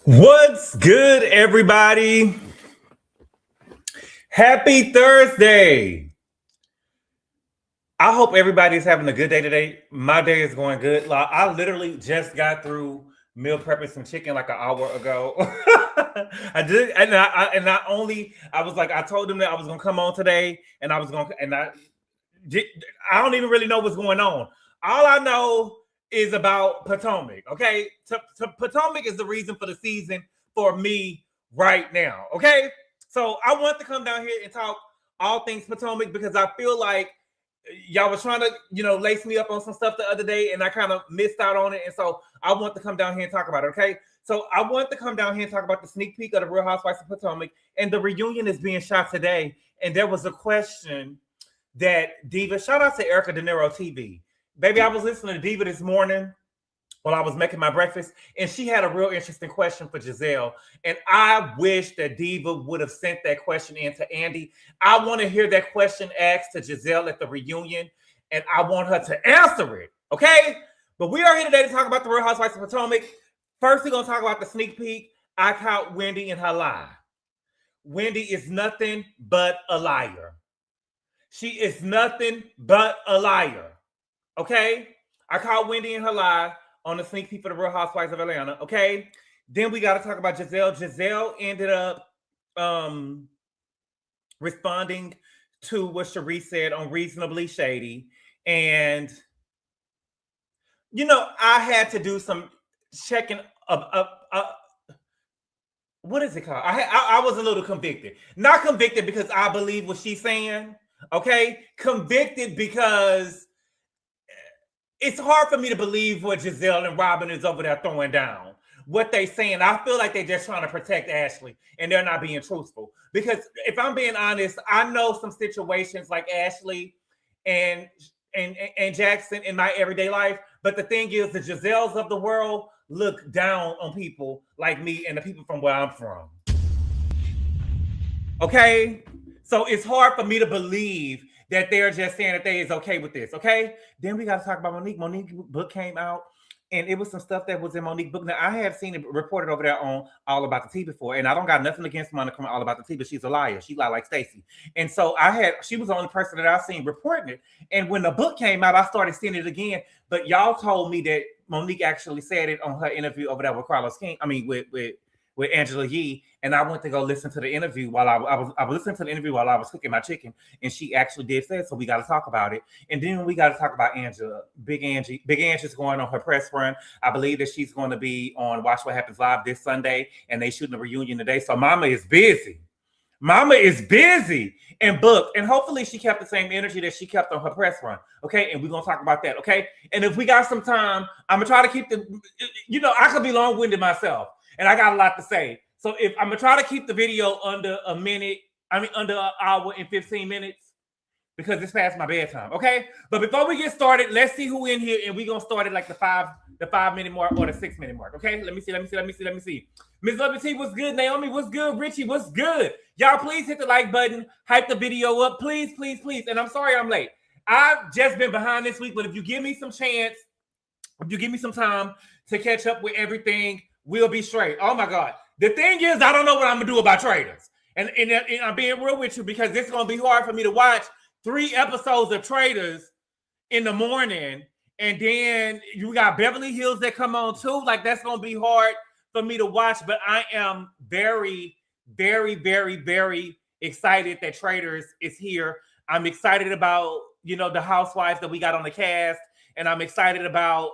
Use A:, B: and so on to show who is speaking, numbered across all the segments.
A: What's good, everybody? Happy Thursday. I hope everybody's having a good day today. My day is going good. I literally just got through meal prepping some chicken like an hour ago. I did, and not only I was like, I told them that I was gonna come on today, and I was gonna, and I don't even really know what's going on. All I know is about Potomac. Okay, Potomac is the reason for the season for me right now. Okay, so I want to come down here and talk all things Potomac because I feel like y'all was trying to, lace me up on some stuff the other day, and I kind of missed out on it. And so I want to come down here and talk about it. Okay, so I want to come down here and talk about the sneak peek of the Real Housewives of Potomac, and the reunion is being shot today. And there was a question that Diva, shout out to Erica De Niro TV. Baby, I was listening to Diva this morning while I was making my breakfast, and she had a real interesting question for Gizelle. And I wish that Diva would have sent that question in to Andy. I want to hear that question asked to Gizelle at the reunion, and I want her to answer it, okay? But we are here today to talk about the Real Housewives of Potomac. First, we're going to talk about the sneak peek. I caught Wendy in her lie. Wendy is nothing but a liar. She is nothing but a liar. Okay? I caught Wendy in her lie on the sneak peek for the Real Housewives of Atlanta. Okay? Then we got to talk about Gizelle. Gizelle ended up responding to what Cherie said on Reasonably Shady. And, I had to do some checking what is it called? I was a little convicted. Not convicted because I believe what she's saying. Okay, convicted because it's hard for me to believe what Gizelle and Robin is over there throwing down. What they saying, I feel like they're just trying to protect Ashley and they're not being truthful. Because if I'm being honest, I know some situations like Ashley and Jackson in my everyday life. But the thing is, the Gizelles of the world look down on people like me and the people from where I'm from. Okay? So it's hard for me to believe that they're just saying that they is okay with this, okay? Then we got to talk about Monique. Monique's book came out, and it was some stuff that was in Monique's book. Now, I have seen it reported over there on All About the Tea before, and I don't got nothing against Monica from All About the Tea, but she's a liar. She lied like Stacey. And so she was the only person that I've seen reporting it. And when the book came out, I started seeing it again. But y'all told me that Monique actually said it on her interview over there with Carlos King. I mean, with Angela Yee, and I went to go listen to the interview while I was listening to the interview while I was cooking my chicken, and she actually did say it, so we got to talk about it. And then we got to talk about Angela, Big Angie's going on her press run. I believe that she's going to be on Watch What Happens Live this Sunday, and they shooting a reunion today, so Mama is busy. Mama is busy and booked, and hopefully she kept the same energy that she kept on her press run, okay? And we're going to talk about that, okay? And if we got some time, I'm going to try to keep I could be long-winded myself, and I got a lot to say. So if I'm going to try to keep the video under under an hour and 15 minutes, because it's past my bedtime, okay? But before we get started, let's see who in here, and we're going to start at like the 5-minute mark or the 6-minute mark, okay? Let me see. Miss Lovey T, what's good? Naomi, what's good? Richie, what's good? Y'all, please hit the like button, hype the video up, please, please, please. And I'm sorry I'm late. I've just been behind this week, but if you give me some chance, if you give me some time to catch up with everything, we'll be straight. Oh my God. The thing is, I don't know what I'm going to do about Traitors. And I'm being real with you because it's going to be hard for me to watch 3 episodes of Traitors in the morning. And then you got Beverly Hills that come on too. Like, that's going to be hard for me to watch. But I am very, very, very, very excited that Traitors is here. I'm excited about, the housewives that we got on the cast. And I'm excited about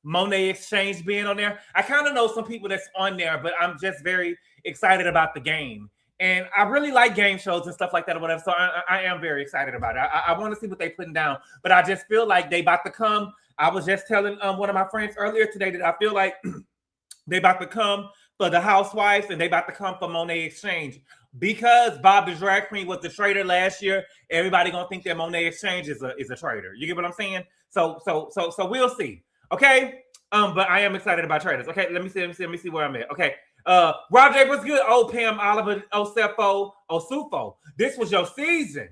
A: Monet Exchange being on there. I kind of know some people that's on there, but I'm just very excited about the game. And I really like game shows and stuff like that or whatever. So I am very excited about it. I want to see what they're putting down. But I just feel like they about to come. I was just telling one of my friends earlier today that I feel like they about to come for the housewives and they about to come for Monet Exchange. Because Bob the Drag Queen was the traitor last year, everybody gonna think that Monet Exchange is a traitor. You get what I'm saying? So we'll see. Okay. But I am excited about Traitors. Okay, let me see where I'm at. Okay. Rob J, what's good? Oh, Pam, Oliver, Osefo, Osufo. This was your season.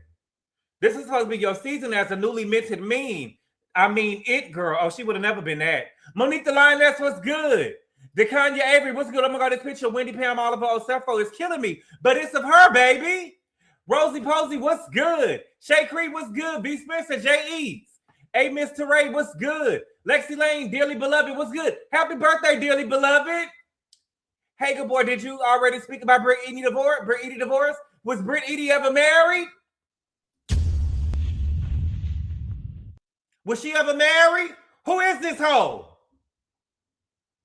A: This is supposed to be your season as a newly minted meme. I mean, it girl. Oh, she would have never been that. Monique the Lioness was good. The Kanye Avery, what's good? Oh my God, this picture of Wendy Pam Oliver Osefo is killing me. But it's of her, baby. Rosie Posey, what's good? Shay Creed, what's good? B. Spencer, J. Eats. Hey, Miss Teray, what's good? Lexi Lane, dearly beloved, what's good? Happy birthday, dearly beloved. Hey, Gabor, did you already speak about Britt Edie divorce? Britt Edie divorce? Was Britt Edie ever married? Was she ever married? Who is this hoe?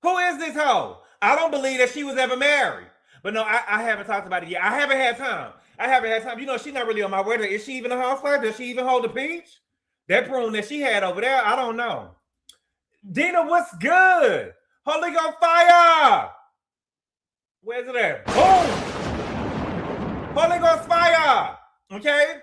A: Who is this hoe? I don't believe that she was ever married. But no, I haven't talked about it yet. I haven't had time. You know, she's not really on my radar. Is she even a housewife? Does she even hold a peach? That prune that she had over there, I don't know. Dina, what's good? Holy Ghost fire! Where's it at? Boom! Holy Ghost fire! Okay?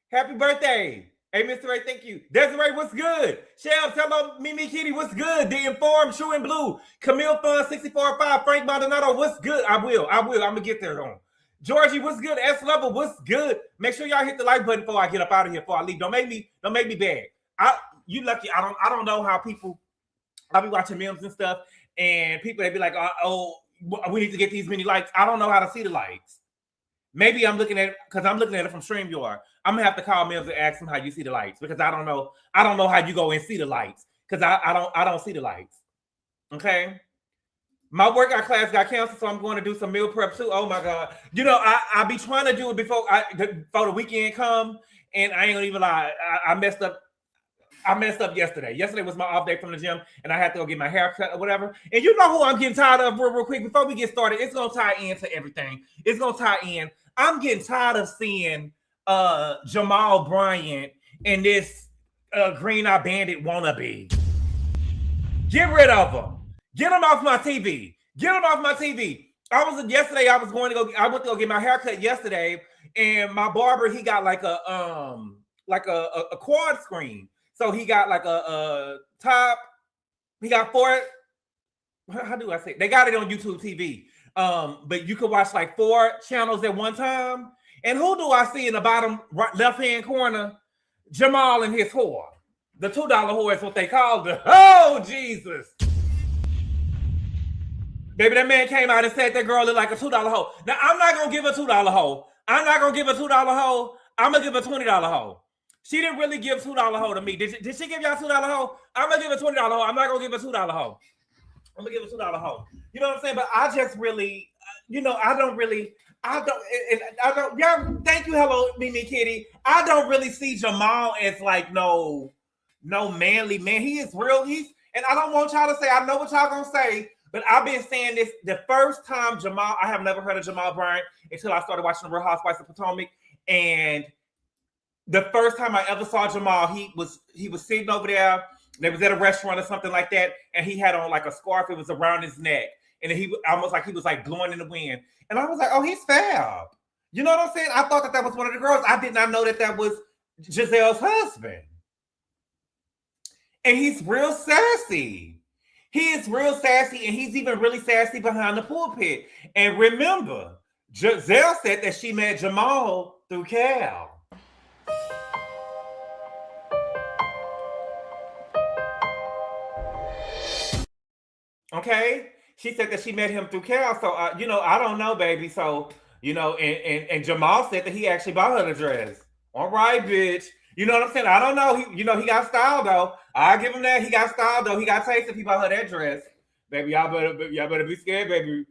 A: Happy birthday. Hey, Mr. Ray, thank you. Desiree, what's good? Shell, tell Mimi Kitty, what's good? The Informed, True and Blue. Camille Fun, 64.5. Frank Maldonado, what's good? I will. I'm going to get there on. Georgie, what's good? S Level, what's good? Make sure y'all hit the like button before I get up out of here, before I leave. Don't make me bad. You lucky. I don't know how people, I'll be watching memes and stuff, and people, they be like, oh, we need to get these many likes. I don't know how to see the likes. Maybe I'm looking at it because I'm looking at it from StreamYard. I'm gonna have to call Mills and ask him how you see the lights, because I don't know how you go and see the lights, because I don't see the lights. Okay. My workout class got canceled, so I'm going to do some meal prep too. Oh my God. You know, I be trying to do it before the weekend come, and I ain't gonna even lie. I messed up. I messed up yesterday. Yesterday was my off day from the gym, and I had to go get my hair cut or whatever. And you know who I'm getting tired of real quick before we get started? It's gonna tie into everything. It's gonna tie in. I'm getting tired of seeing Jamal Bryant and this Green Eye Bandit wannabe. Get rid of him. Get him off my TV. Get him off my TV. I went to go get my haircut yesterday, and my barber, he got like a quad screen. So he got like a top. He got 4. How do I say? They got it on YouTube TV. But you could watch like 4 channels at one time. And who do I see in the bottom right, left-hand corner? Jamal and his whore. The $2 whore is what they called it. Oh, Jesus. Baby, that man came out and said that girl looked like a $2 hoe. Now, I'm not going to give a $2 hoe. I'm not going to give a $2 hoe. I'm going to give a $20 hoe. She didn't really give $2 hoe to me. Did she give y'all $2 hoe? I'm going to give a $20 hoe. I'm not going to give a $2 hoe. I'm going to give a $2 hoe. You know what I'm saying? But I just really, I don't, y'all, thank you, hello, Mimi Kitty. I don't really see Jamal as like no manly man. He is real. And I don't want y'all to say, I know what y'all gonna say, but I've been saying this the first time Jamal, I have never heard of Jamal Bryant until I started watching the Real Housewives of Potomac. And the first time I ever saw Jamal, he was sitting over there. They was at a restaurant or something like that, and he had on like a scarf. It was around his neck, and he almost like he was like blowing in the wind. And I was like, oh, he's fab. You know what I'm saying? I thought that was one of the girls. I did not know that was Gizelle's husband. And he's real sassy. He is real sassy, and he's even really sassy behind the pulpit. And remember, Gizelle said that she met Jamal through Cal. Okay? She said that she met him through Cal. So, I don't know, baby. So, and Jamal said that he actually bought her the dress. All right, bitch. You know what I'm saying? I don't know. He got style, though. I give him that. He got style, though. He got taste if he bought her that dress. Baby, y'all better be scared, baby.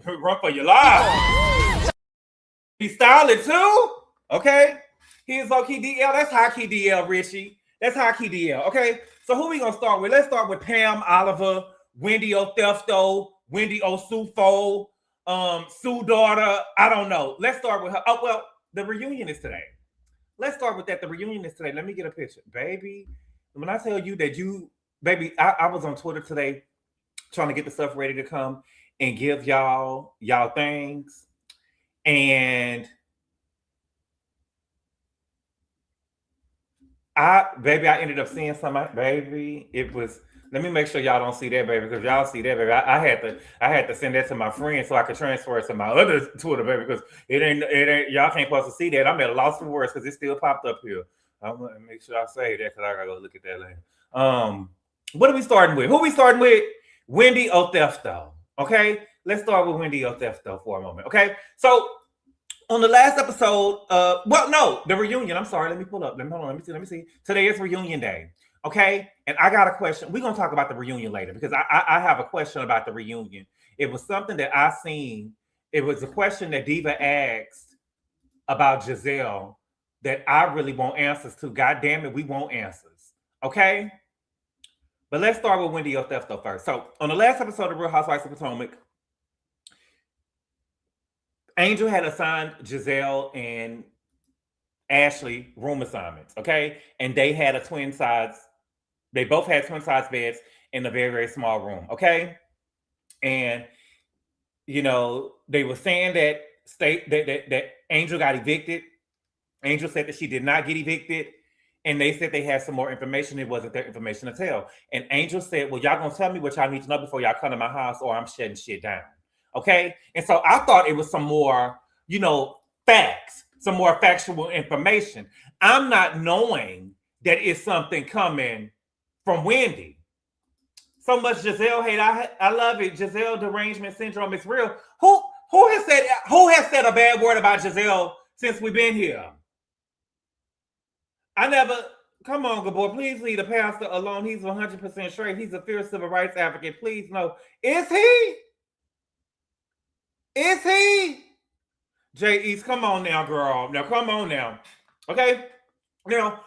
A: Run for your life. He's styling, too? Okay? He is low-key DL. That's high-key DL, Richie. That's high-key DL. Okay? So who we going to start with? Let's start with Pam Oliver, Wendy O'Thefto, Wendy O'Sufo, Sue daughter. I don't know. Let's start with her. Oh, well, the reunion is today. Let's start with that. The reunion is today. Let me get a picture. Baby, when I tell you that baby, I was on Twitter today trying to get the stuff ready to come and give y'all things. And I ended up seeing something, baby. It was, let me make sure y'all don't see that, baby, because y'all see that, baby. I had to send that to my friend so I could transfer it to my other Twitter, baby, because it ain't y'all can't supposed to see that. I'm at a loss for words because it still popped up here. I'm gonna make sure I say that because I gotta go look at that later. What are we starting with? Who we starting with? Wendy O'Thefto. Okay, let's start with Wendy or Theft though for a moment. Okay, so on the last episode, the reunion. I'm sorry, let me pull up. Hold on, let me see. Today is reunion day. Okay, and I got a question. We're gonna talk about the reunion later because I have a question about the reunion. It was something that I seen. It was a question that Diva asked about Gizelle that I really want answers to. God damn it, we want answers. Okay, but let's start with Wendy or Theft though first. So on the last episode of Real Housewives of Potomac, Angel had assigned Gizelle and Ashley room assignments, okay? And they had they both had twin size beds in a very, very small room, okay? And they were saying that Angel got evicted. Angel said that she did not get evicted. And they said they had some more information. It wasn't their information to tell. And Angel said, well, y'all gonna tell me what y'all need to know before y'all come to my house or I'm shutting shit down. Okay. And so I thought it was some more, facts, some more factual information. I'm not knowing that it's something coming from Wendy. So much Gizelle hate. I love it. Gizelle derangement syndrome is real. Who has said a bad word about Gizelle since we've been here? Come on, Gabor, please leave the pastor alone. He's 100% straight. He's a fierce civil rights advocate. Please, no. Is he? Is he? J. East, come on now, girl. Now, come on now. Okay? Now,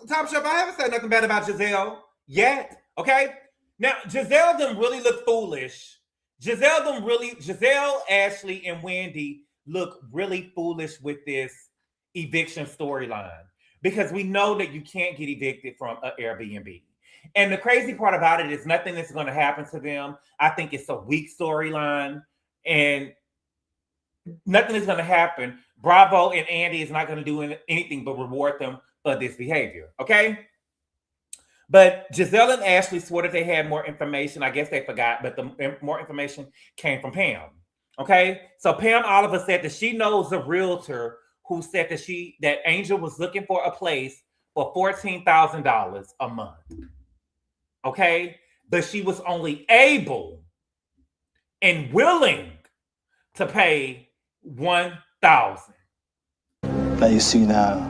A: Top Chef, I haven't said nothing bad about Gizelle yet. Okay? Now, Gizelle them really look foolish. Gizelle, Ashley, and Wendy look really foolish with this eviction storyline because we know that you can't get evicted from an Airbnb. And the crazy part about it is nothing is going to happen to them. I think it's a weak storyline and nothing is going to happen. Bravo and Andy is not going to do anything but reward them for this behavior. Okay? But Gizelle and Ashley swore that they had more information. I guess they forgot, but the more information came from Pam. Okay? So Pam Oliver said that she knows a realtor who said that Angel was looking for a place for $14,000 a month. Okay? But she was only able and willing to pay $1,000.
B: Now you see now,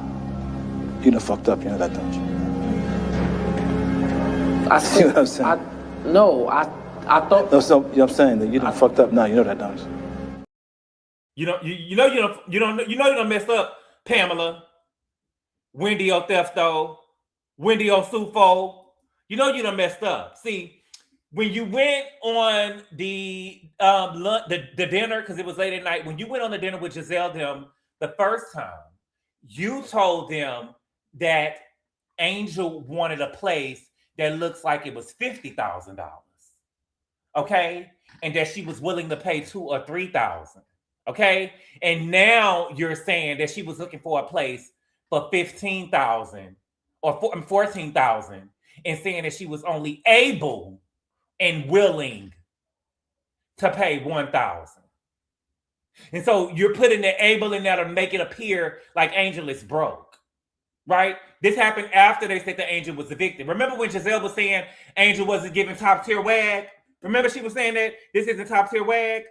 B: you done fucked up, you know that, don't you?
C: I see what I'm saying? I thought.
B: No, so, you know what I'm saying? That you done fucked up now, you know that, don't you?
A: You done messed up, Pamela, Wendy O Thefto, Wendy O Sufo. You done messed up. See, when you went on the dinner, because it was late at night, when you went on the dinner with Gizelle them the first time, you told them that Angel wanted a place that looks like it was $50,000. Okay? And that she was willing to pay $2,000 or $3,000. Okay, and now you're saying that she was looking for a place for $15,000 or $14,000, and saying that she was only able and willing to pay $1,000. And so you're putting the able in there to make it appear like Angel is broke, right? This happened after they said the Angel was evicted. Remember when Gizelle was saying Angel wasn't giving top tier wag? Remember she was saying that this isn't top tier wag?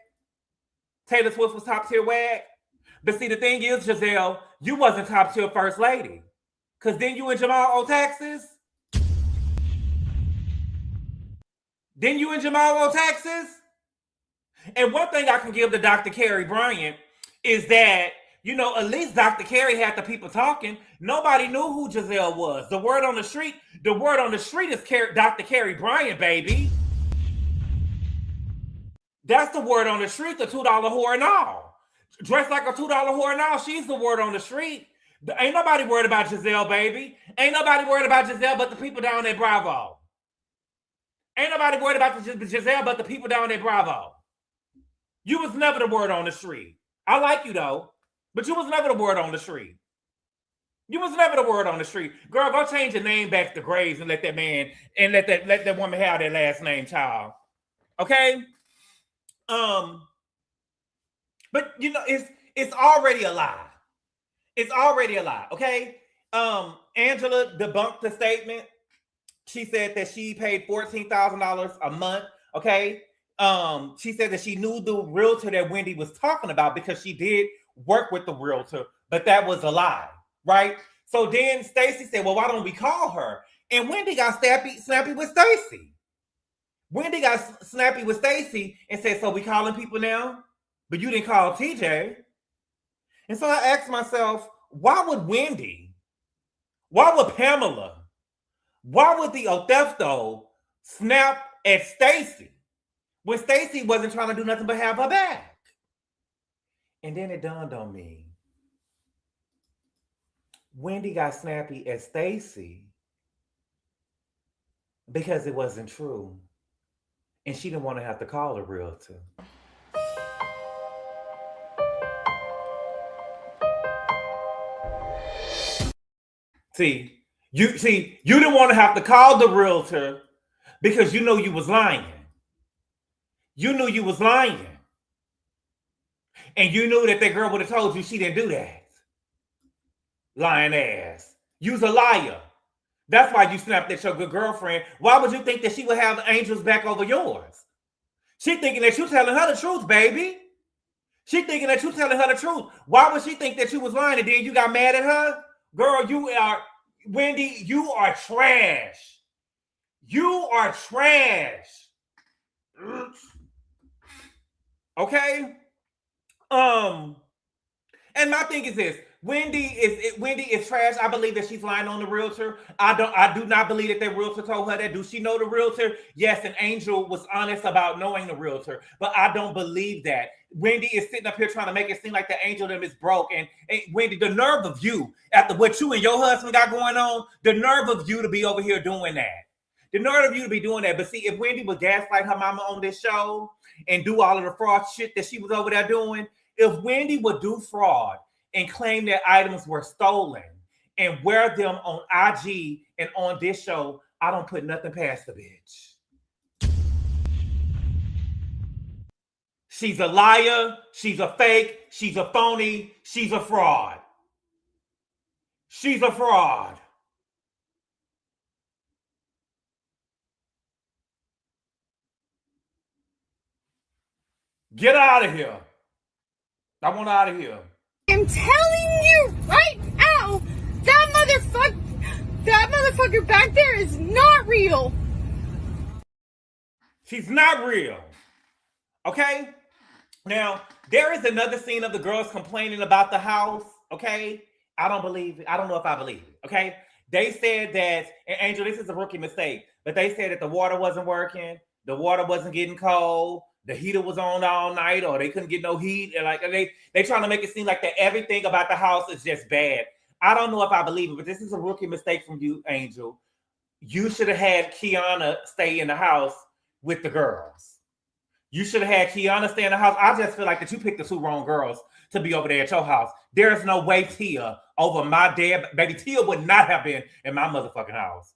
A: Taylor Swift was top tier wag. But see, the thing is, Gizelle, you wasn't top tier first lady. Because then you and Jamal owe taxes. And one thing I can give to Dr. Carrie Bryant is that, at least Dr. Carrie had the people talking. Nobody knew who Gizelle was. The word on the street is Dr. Carrie Bryant, baby. That's the word on the street, the $2 whore and all. Dressed like a $2 whore and all, she's the word on the street. Ain't nobody worried about Gizelle, baby. Ain't nobody worried about Gizelle but the people down at Bravo. Ain't nobody worried about Gizelle but the people down at Bravo. You was never the word on the street. I like you, though, but you was never the word on the street. Girl, go change your name back to Graves and let that man, and let that woman have their last name, child. Okay? But it's already a lie. Okay? Angela debunked the statement She said that she paid $14,000 a month. Okay. She said that she knew the realtor that Wendy was talking about because she did work with the realtor, but that was a lie, right? So then Stacy said, well, why don't we call her? And Wendy got snappy with Stacy. Wendy got snappy with Stacy and said, so we calling people now? But you didn't call TJ. And so I asked myself, why would Wendy, why would Pamela, why would the Othefto snap at Stacy when Stacy wasn't trying to do nothing but have her back? And then it dawned on me. Wendy got snappy at Stacy because it wasn't true. And she didn't want to have to call a realtor. See, you didn't want to have to call the realtor because you know you was lying. You knew you was lying. And you knew that girl would have told you she didn't do that. Lying ass. You's a liar. That's why you snapped at your good girlfriend. Why would you think that she would have Angel's back over yours? She thinking that you telling her the truth, baby. She thinking that you telling her the truth. Why would she think that you was lying and then you got mad at her? Girl, Wendy, you are trash. You are trash. Okay? And my thing is this. Wendy is trash. I believe that she's lying on the realtor. I do not believe that realtor told her that. Do she know the realtor? Yes, and Angel was honest about knowing the realtor, but I don't believe that. Wendy is sitting up here trying to make it seem like the Angel them is broke. And Wendy, the nerve of you, after what you and your husband got going on, the nerve of you to be over here doing that. The nerve of you to be doing that. But see, if Wendy would gaslight her mama on this show and do all of the fraud shit that she was over there doing, if Wendy would do fraud and claim that items were stolen and wear them on IG and on this show, I don't put nothing past the bitch. She's a liar. She's a fake. She's a phony. She's a fraud. She's a fraud. Get out of here. I want out of here.
D: I'm telling you right now, that motherfucker back there is not real.
A: She's not real. Okay? Now, there is another scene of the girls complaining about the house. Okay? I don't believe it. I don't know if I believe it. Okay? They said that, and Angel, this is a rookie mistake, but they said that the water wasn't working, the water wasn't getting cold, the heater was on all night, or they couldn't get no heat. And like they trying to make it seem like that everything about the house is just bad. I don't know if I believe it, but this is a rookie mistake from you, Angel. You should have had Kiana stay in the house with the girls. You should have had Kiana stay in the house. I just feel like that you picked the two wrong girls to be over there at your house. There's no way Tia over my dad, baby. Tia would not have been in my motherfucking house.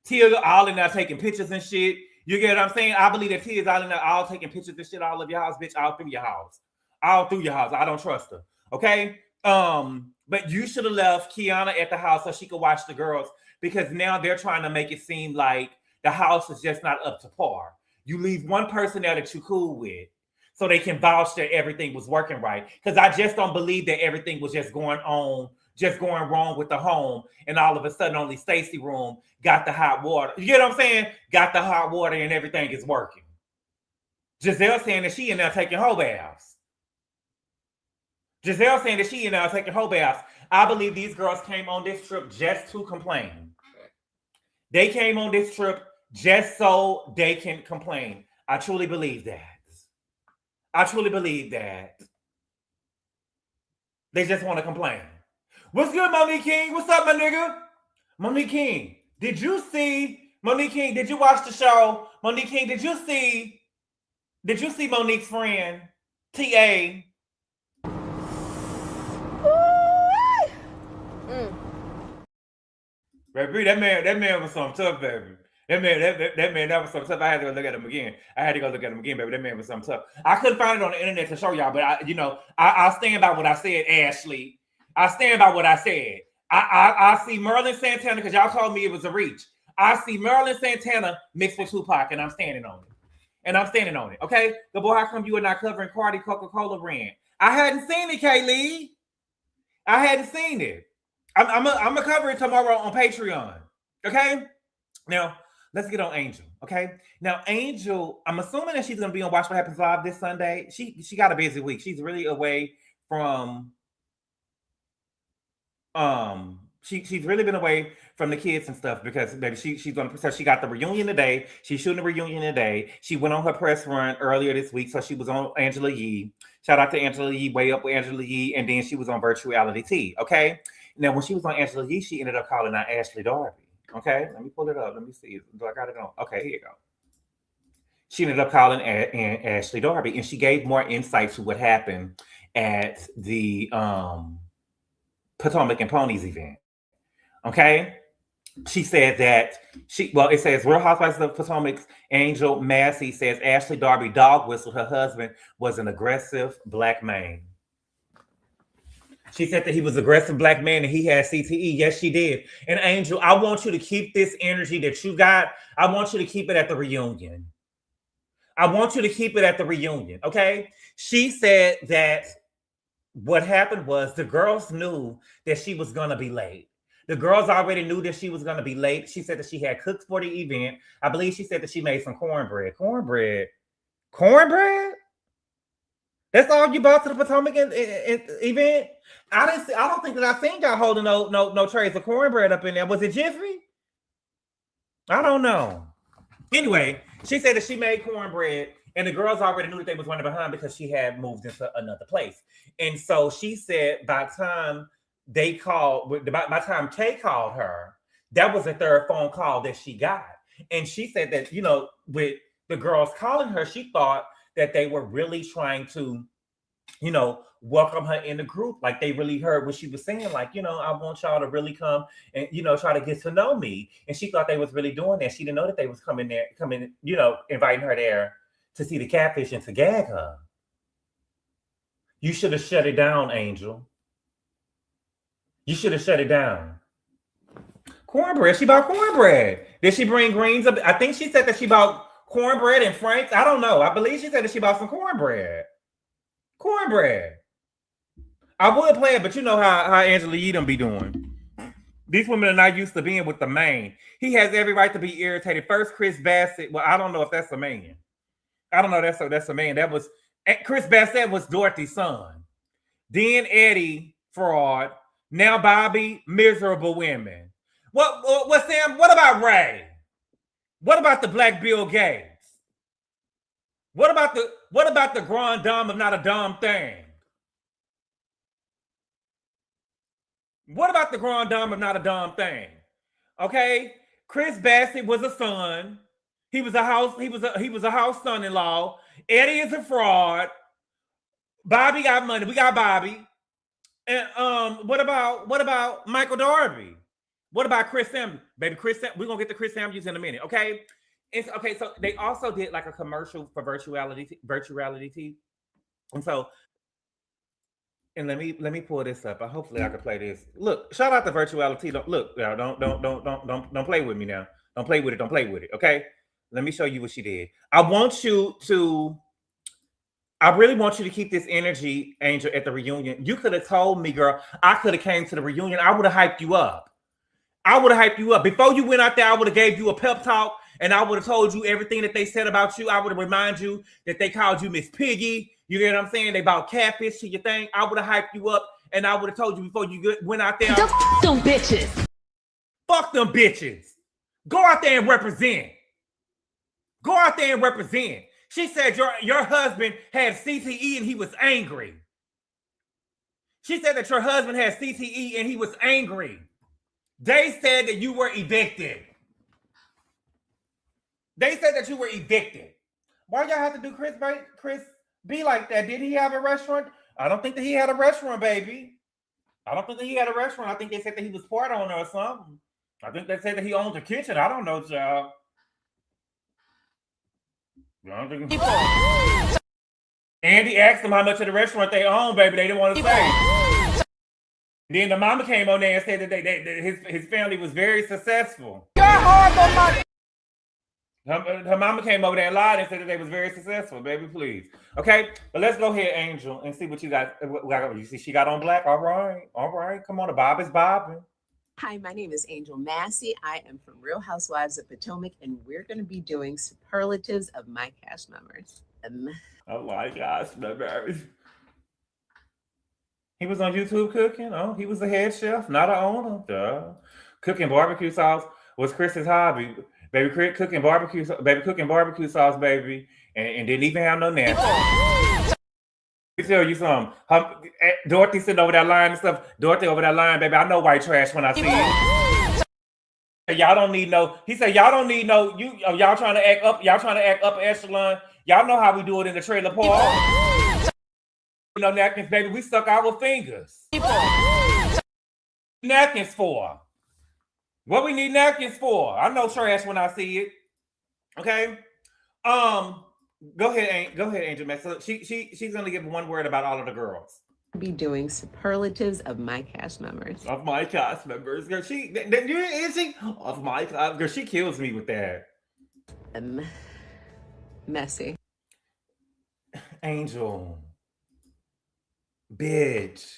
A: Tia all in there taking pictures and shit. You get what I'm saying? I believe that Tia's all in there all taking pictures and shit all of your house, bitch, all through your house. All through your house. I don't trust her. Okay? But you should have left Kiana at the house so she could watch the girls, because now they're trying to make it seem like the house is just not up to par. You leave one person there that you're cool with so they can vouch that everything was working right. Because I just don't believe that everything was just going wrong with the home, and all of a sudden only Stacy room got the hot water. You get what I'm saying? Got the hot water and everything is working. Gizelle saying that she in there taking whole baths. Gizelle saying that she in there taking whole baths. I believe these girls came on this trip just to complain. They came on this trip just so they can complain. I truly believe that. I truly believe that. They just want to complain. What's good, Monique King? What's up, my nigga? Monique King, did you watch the show? Monique King, did you see Monique's friend, T.A.? Baby, that man was something tough, baby. That man was something tough. I had to go look at him again. Baby. That man was something tough. I couldn't find it on the internet to show y'all, but I stand by what I said, Ashley. I stand by what I said. I see Merlin Santana, because y'all told me it was a reach. I see Marilyn Santana mixed with Tupac, and I'm standing on it. Okay, Gabor, how come you are not covering Cardi Coca-Cola brand? I hadn't seen it, Kaylee. I hadn't seen it. I'm gonna cover it tomorrow on Patreon. Okay. Now let's get on Angel. Okay. Now Angel, I'm assuming that she's gonna be on Watch What Happens Live this Sunday. She got a busy week. She's really away from. She's really been away from the kids and stuff because baby she's gonna, so she got the reunion today. She's shooting the reunion today. She went on her press run earlier this week, so she was on Angela Yee. Shout out to Angela Yee, way up with Angela Yee, and then she was on Virtuality T. Okay, now when she was on Angela Yee, she ended up calling out Ashley Darby. Okay, let me pull it up. Let me see. Do I got it on? Okay, here you go. She ended up calling Ashley Darby, and she gave more insight to what happened at the Potomac and Ponies event. Okay, she said that it says Real Housewives of Potomac's Angel Massey says Ashley Darby dog whistled her husband was an aggressive black man. She said that he was an aggressive black man and he had CTE. Yes, she did. And Angel, I want you to keep this energy that you got. I want you to keep it at the reunion. Okay. She said that what happened was the girls knew that she was going to be late. The girls already knew that she was going to be late. She said that she had cooked for the event. I believe she said that she made some cornbread. Cornbread? That's all you brought to the Potomac event? I don't think that I seen y'all holding no trays of cornbread up in there. Was it Jiffy? I don't know. Anyway, she said that she made cornbread. And the girls already knew that they was running behind because she had moved into another place. And so she said by the time Kay called her, that was the third phone call that she got. And she said that, with the girls calling her, she thought that they were really trying to, welcome her in the group. Like they really heard what she was saying. Like, I want y'all to really come and, try to get to know me. And she thought they was really doing that. She didn't know that they was coming, inviting her there to see the catfish and to gag her. You should have shut it down, Angel. You should have shut it down. Cornbread. She bought cornbread. Did she bring greens up? I think she said that she bought cornbread and Frank's. I don't know. I believe she said that she bought some cornbread. I would play it, but you know how Angela Yee done be doing. These women are not used to being with the man. He has every right to be irritated. First, Chris Bassett. Well, I don't know if that's a man. I don't know. That's a man. That was Chris Bassett was Dorothy's son. Then Eddie, fraud. Now Bobby, miserable women. What Sam? What about Ray? What about the Black Bill Gates? What about the grand dame of not a dumb thing? What about the grand dame of not a dumb thing? Okay, Chris Bassett was a son. He was a house son-in-law. Eddie is a fraud. Bobby got money. We got Bobby. And what about Michael Darby? What about Chris Samuels? Baby, we're gonna get to Chris Samuels in a minute, okay? It's okay. So they also did like a commercial for virtuality. And so, and let me pull this up. Hopefully I can play this. Look, shout out to virtuality. Don't play with me now. Don't play with it. Okay. Let me show you what she did. I really want you to keep this energy, Angel, at the reunion. You could have told me, girl, I could have came to the reunion. I would have hyped you up. Before you went out there, I would have gave you a pep talk, and I would have told you everything that they said about you. I would have reminded you that they called you Miss Piggy. You get what I'm saying? They bought catfish to your thing. I would have hyped you up, and I would have told you before you went out there.
E: Fuck them bitches.
A: Fuck them bitches. Go out there and represent. She said your husband had CTE and he was angry. She said that your husband had CTE and he was angry. They said that you were evicted. Why y'all have to do Chris B like that? Did he have a restaurant? I don't think that he had a restaurant, baby. I think they said that he was part owner or something. I think they said that he owned a kitchen. I don't know, child. Andy asked them how much of the restaurant they own, baby. They didn't want to say. Then the mama came on there and said that his family was very successful.
E: Girl, that horrible mother.
A: Her mama came over there and lied and said that they was very successful. Baby, please. Okay, but let's go ahead, Angel, and see what you got. You see, she got on black. All right. Come on, the bob is bobbing.
F: Hi, my name is Angel Massey. I am from Real Housewives of Potomac, and we're going to be doing superlatives of my cast members.
A: Oh my gosh, members. He was on YouTube cooking. Oh, he was the head chef, not an owner. Duh. Cooking barbecue sauce was Chris's hobby. Baby, cooking barbecue sauce, baby, and didn't even have no napkins. Let me tell you something. Dorothy sitting over that line and stuff. Dorothy over that line, baby. I know white trash when I see it. Y'all don't need no. He said y'all don't need no. Y'all trying to act up. Y'all trying to act upper echelon. Y'all know how we do it in the trailer park. No napkins, baby. We stuck our fingers. Napkins for? What we need napkins for? I know trash when I see it. Okay. Go ahead, Angel. Man. So she's gonna give one word about all of the girls.
F: Be doing superlatives of my cast members.
A: Of my cast members, girl. Is she of my class? Girl, she kills me with that.
F: Messy.
A: Angel. Bitch.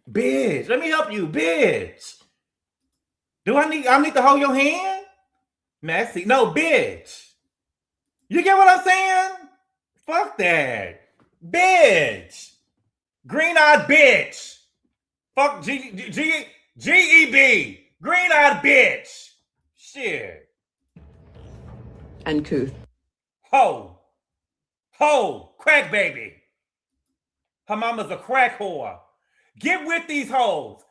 A: Let me help you, bitch. Do I need to hold your hand? Messy. No, bitch. You get what I'm saying? Fuck that. Bitch. Green-eyed bitch. Fuck GEB. Green-eyed bitch. Shit.
F: Uncouth.
A: Ho. Crack baby. Her mama's a crack whore. Get with these hoes.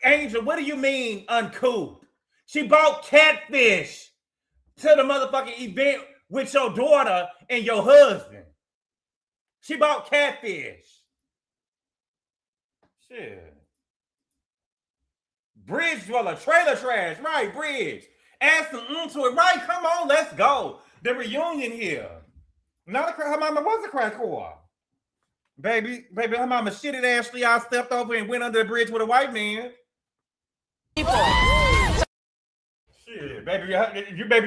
A: Angel, what do you mean uncouth? She bought catfish to the motherfucking event with your daughter and your husband. She bought catfish. Shit. Bridge dweller, trailer trash, right? Bridge. Add some to it, right? Come on, let's go. The reunion here. Her mama was a crack whore. Baby, her mama shitted Ashley. I stepped over and went under the bridge with a white man. Shit, baby,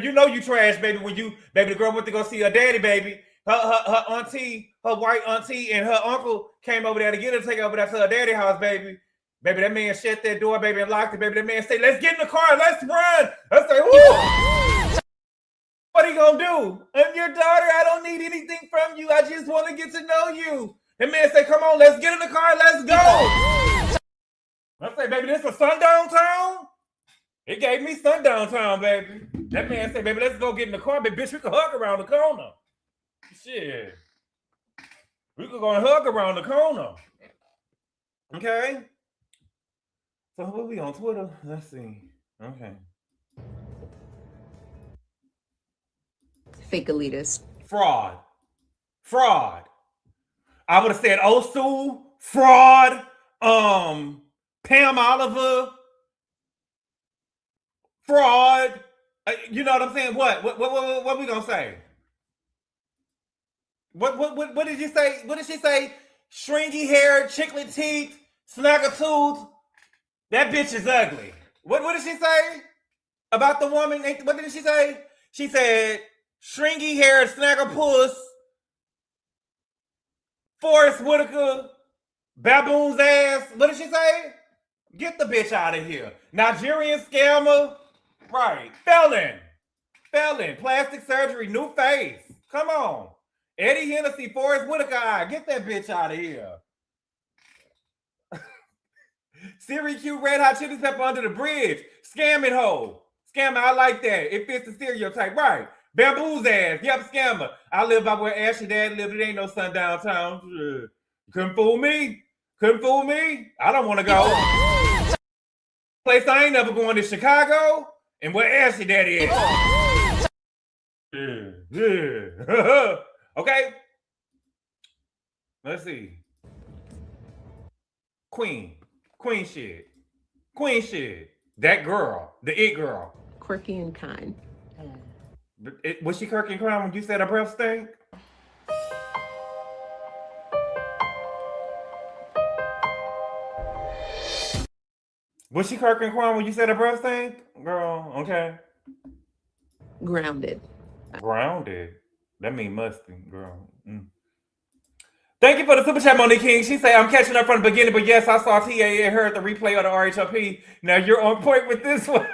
A: you know you trash, baby. When the girl went to go see her daddy, baby. Her auntie, her white auntie, and her uncle came over there to get her to take her over there to her daddy house, baby. Baby, that man shut that door, baby, and locked it, baby. That man said, "Let's get in the car, let's run." I say, "Woo!" What are you gonna do? I'm your daughter. I don't need anything from you. I just want to get to know you. That man said, "Come on, let's get in the car, let's go." I say, "Baby, this a sundown town?" It gave me sundown town, baby. That man said, "Baby, let's go get in the car, baby. Bitch, we can hug around the corner." Shit. We could go and hug around the corner. Okay. So what we on Twitter? Let's see. Okay.
F: Fake elitist.
A: Fraud. I would have said Osu, fraud, Pam Oliver, fraud. You know what I'm saying? What we gonna say? What did you say? What did she say? Stringy hair, chicklet teeth, snagger tooth. That bitch is ugly. What did she say about the woman? What did she say? She said stringy hair, snagger puss, Forrest Whitaker, baboon's ass. What did she say? Get the bitch out of here. Nigerian scammer. Right. Felon. Plastic surgery, new face. Come on. Eddie Hennessy, Forrest Whitaker. Get that bitch out of here. Siri Q, Red Hot Chili Pepper under the bridge. Scamming hoe. Scammer, I like that. It fits the stereotype. Right. Bamboo's ass. Yep, scammer. I live by where Ashley dad lived. It ain't no sundown town. Couldn't fool me. I don't want to go. Place I ain't never going to Chicago and where Ashley daddy is. Yeah. Okay. Let's see. Queen shit. That girl. The it girl.
F: Quirky and kind.
A: Was she quirky and kind when you said her breath stank? Was she quirky and kind when you said her breath stank? Girl, okay.
F: Grounded.
A: Grounded. That mean musty, girl. Thank you for the super chat, Monique King. She said, I'm catching up from the beginning, but yes, I saw TA and heard the replay of the RHOP. Now you're on point with this one.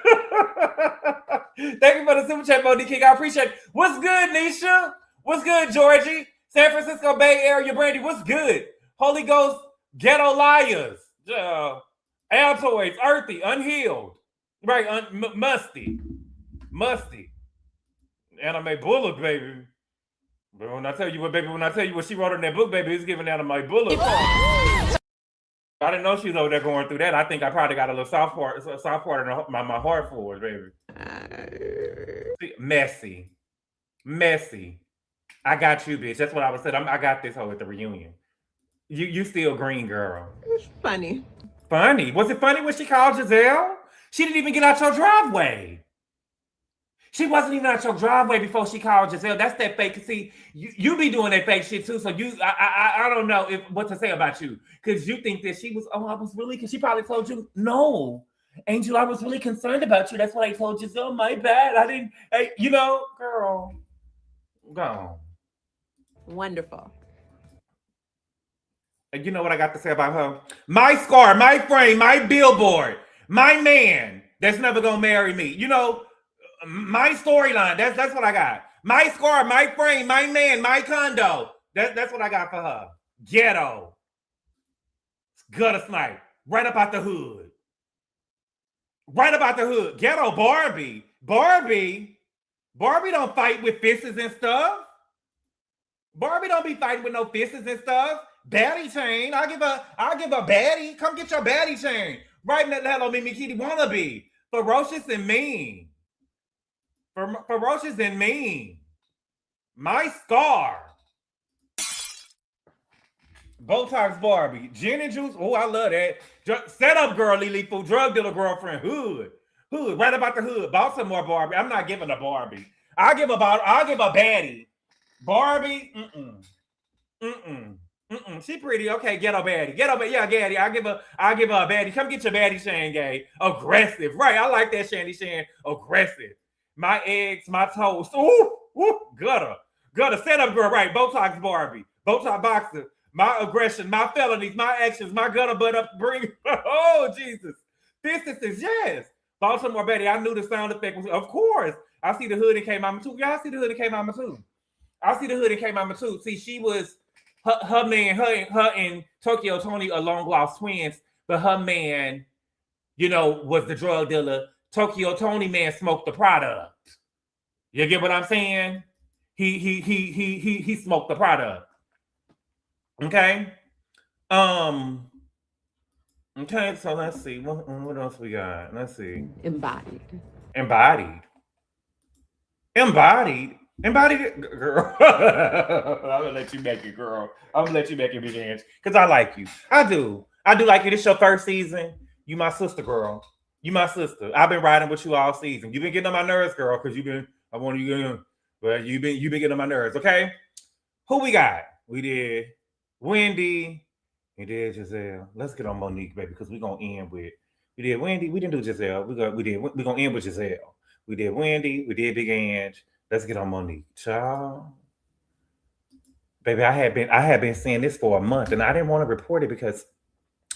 A: Thank you for the super chat, Monique King. I appreciate it. What's good, Nisha? What's good, Georgie? San Francisco Bay Area, Brandy. What's good? Holy Ghost, Ghetto Liars. Altoids, Earthy, Unhealed. Right, Musty. Anime Bullock, baby. But when I tell you what she wrote in that book, baby, it's giving Anime Bullock. I didn't know she was over there going through that. I think I probably got a little soft part in my heart for it, baby. Messy. I got you, bitch. That's what I was saying. I got this hoe at the reunion. You still green, girl.
F: It's funny.
A: Funny? Was it funny when she called Gizelle? She didn't even get out your driveway. She wasn't even out your driveway before she called Gizelle. That's that fake. See, you be doing that fake shit too. So I don't know what to say about you, because you think that she was. Oh, I was really. Because she probably told you, no, Angel, I was really concerned about you. That's what I told Gizelle. My bad. I didn't. Hey, girl, go.
F: Wonderful.
A: You know what I got to say about her? My scar, my frame, my billboard, my man that's never gonna marry me. My storyline. That's what I got. My scar, my frame, my man, my condo. That's what I got for her. Ghetto. Gutter snipe. Right up out the hood. Ghetto Barbie. Barbie don't fight with fists and stuff. Barbie don't be fighting with no fists and stuff. Baddie chain. I'll give her baddie. Come get your baddie chain. Right in that Hello Mimi Kitty wannabe. Ferocious and mean. Ferocious and mean. My scar. Botox Barbie. Gin and juice. Oh, I love that. Set up girl, Lily Fool. Drug dealer girlfriend. Hood. Right about the hood. Baltimore Barbie. I'm not giving a Barbie. I'll give a baddie. Barbie. She pretty. Okay, ghetto baddie. Yeah, Gaddy. I'll give her a baddie. Come get your baddie, Shane Gay. Aggressive. Right. I like that, Shandy Shan. Aggressive. My eggs, my toast. Ooh, gutter. Set up girl, right. Botox Barbie. Botox boxer. My aggression, my felonies, my actions, my gutter butt up bring. Oh, Jesus. This is yes. Baltimore Betty. I knew the sound effect was, of course. I see the hood and came out too. Yeah, I see the hood and came out too. See, she was her man, her and Tokyo Tony are long lost twins, but her man, was the drug dealer. Tokyo Tony man smoked the product. You get what I'm saying? He smoked the product. Okay. Okay, so let's see. What else we got? Let's see.
F: Embodied. Girl.
A: I'm gonna let you make it, girl. I'm gonna let you make it, big hands, because I like you. I do like you. This your first season. You my sister, girl. You my sister. I've been riding with you all season. You've been getting on my nerves, girl, because you've been getting on my nerves. Okay. Who we got? We did Wendy. We did Gizelle. Let's get on Monique, baby, because we're gonna end with. We did Wendy. We didn't do Gizelle. We're gonna end with Gizelle. We did Wendy. We did Big Ange. Let's get on Monique. Child. Baby, I had been saying this for a month, and I didn't want to report it because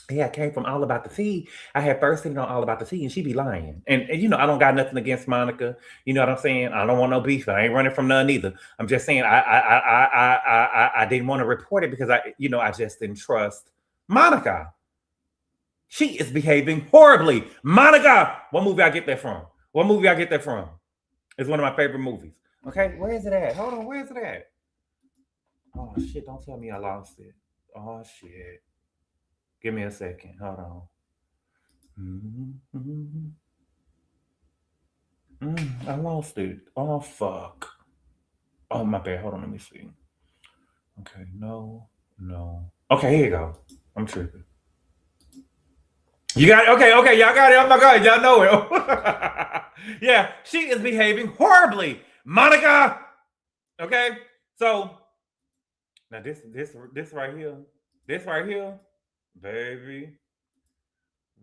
A: it came from All About the Tea. I had first seen it on All About the Tea, and she be lying. And I don't got nothing against Monica. You know what I'm saying? I don't want no beef. I ain't running from none either. I'm just saying I didn't want to report it because I just didn't trust Monica. She is behaving horribly. Monica, what movie I get that from? It's one of my favorite movies. Okay, where is it at? Hold on, where is it at? Oh shit, don't tell me I lost it. Oh shit. Give me a second. Hold on. I lost it. Oh fuck. Oh my bad. Hold on, let me see. Okay, no. Okay, here you go. I'm tripping. You got it? Okay, y'all got it. Oh my god, y'all know it. Yeah, she is behaving horribly. Monica. Okay, so now this right here, baby.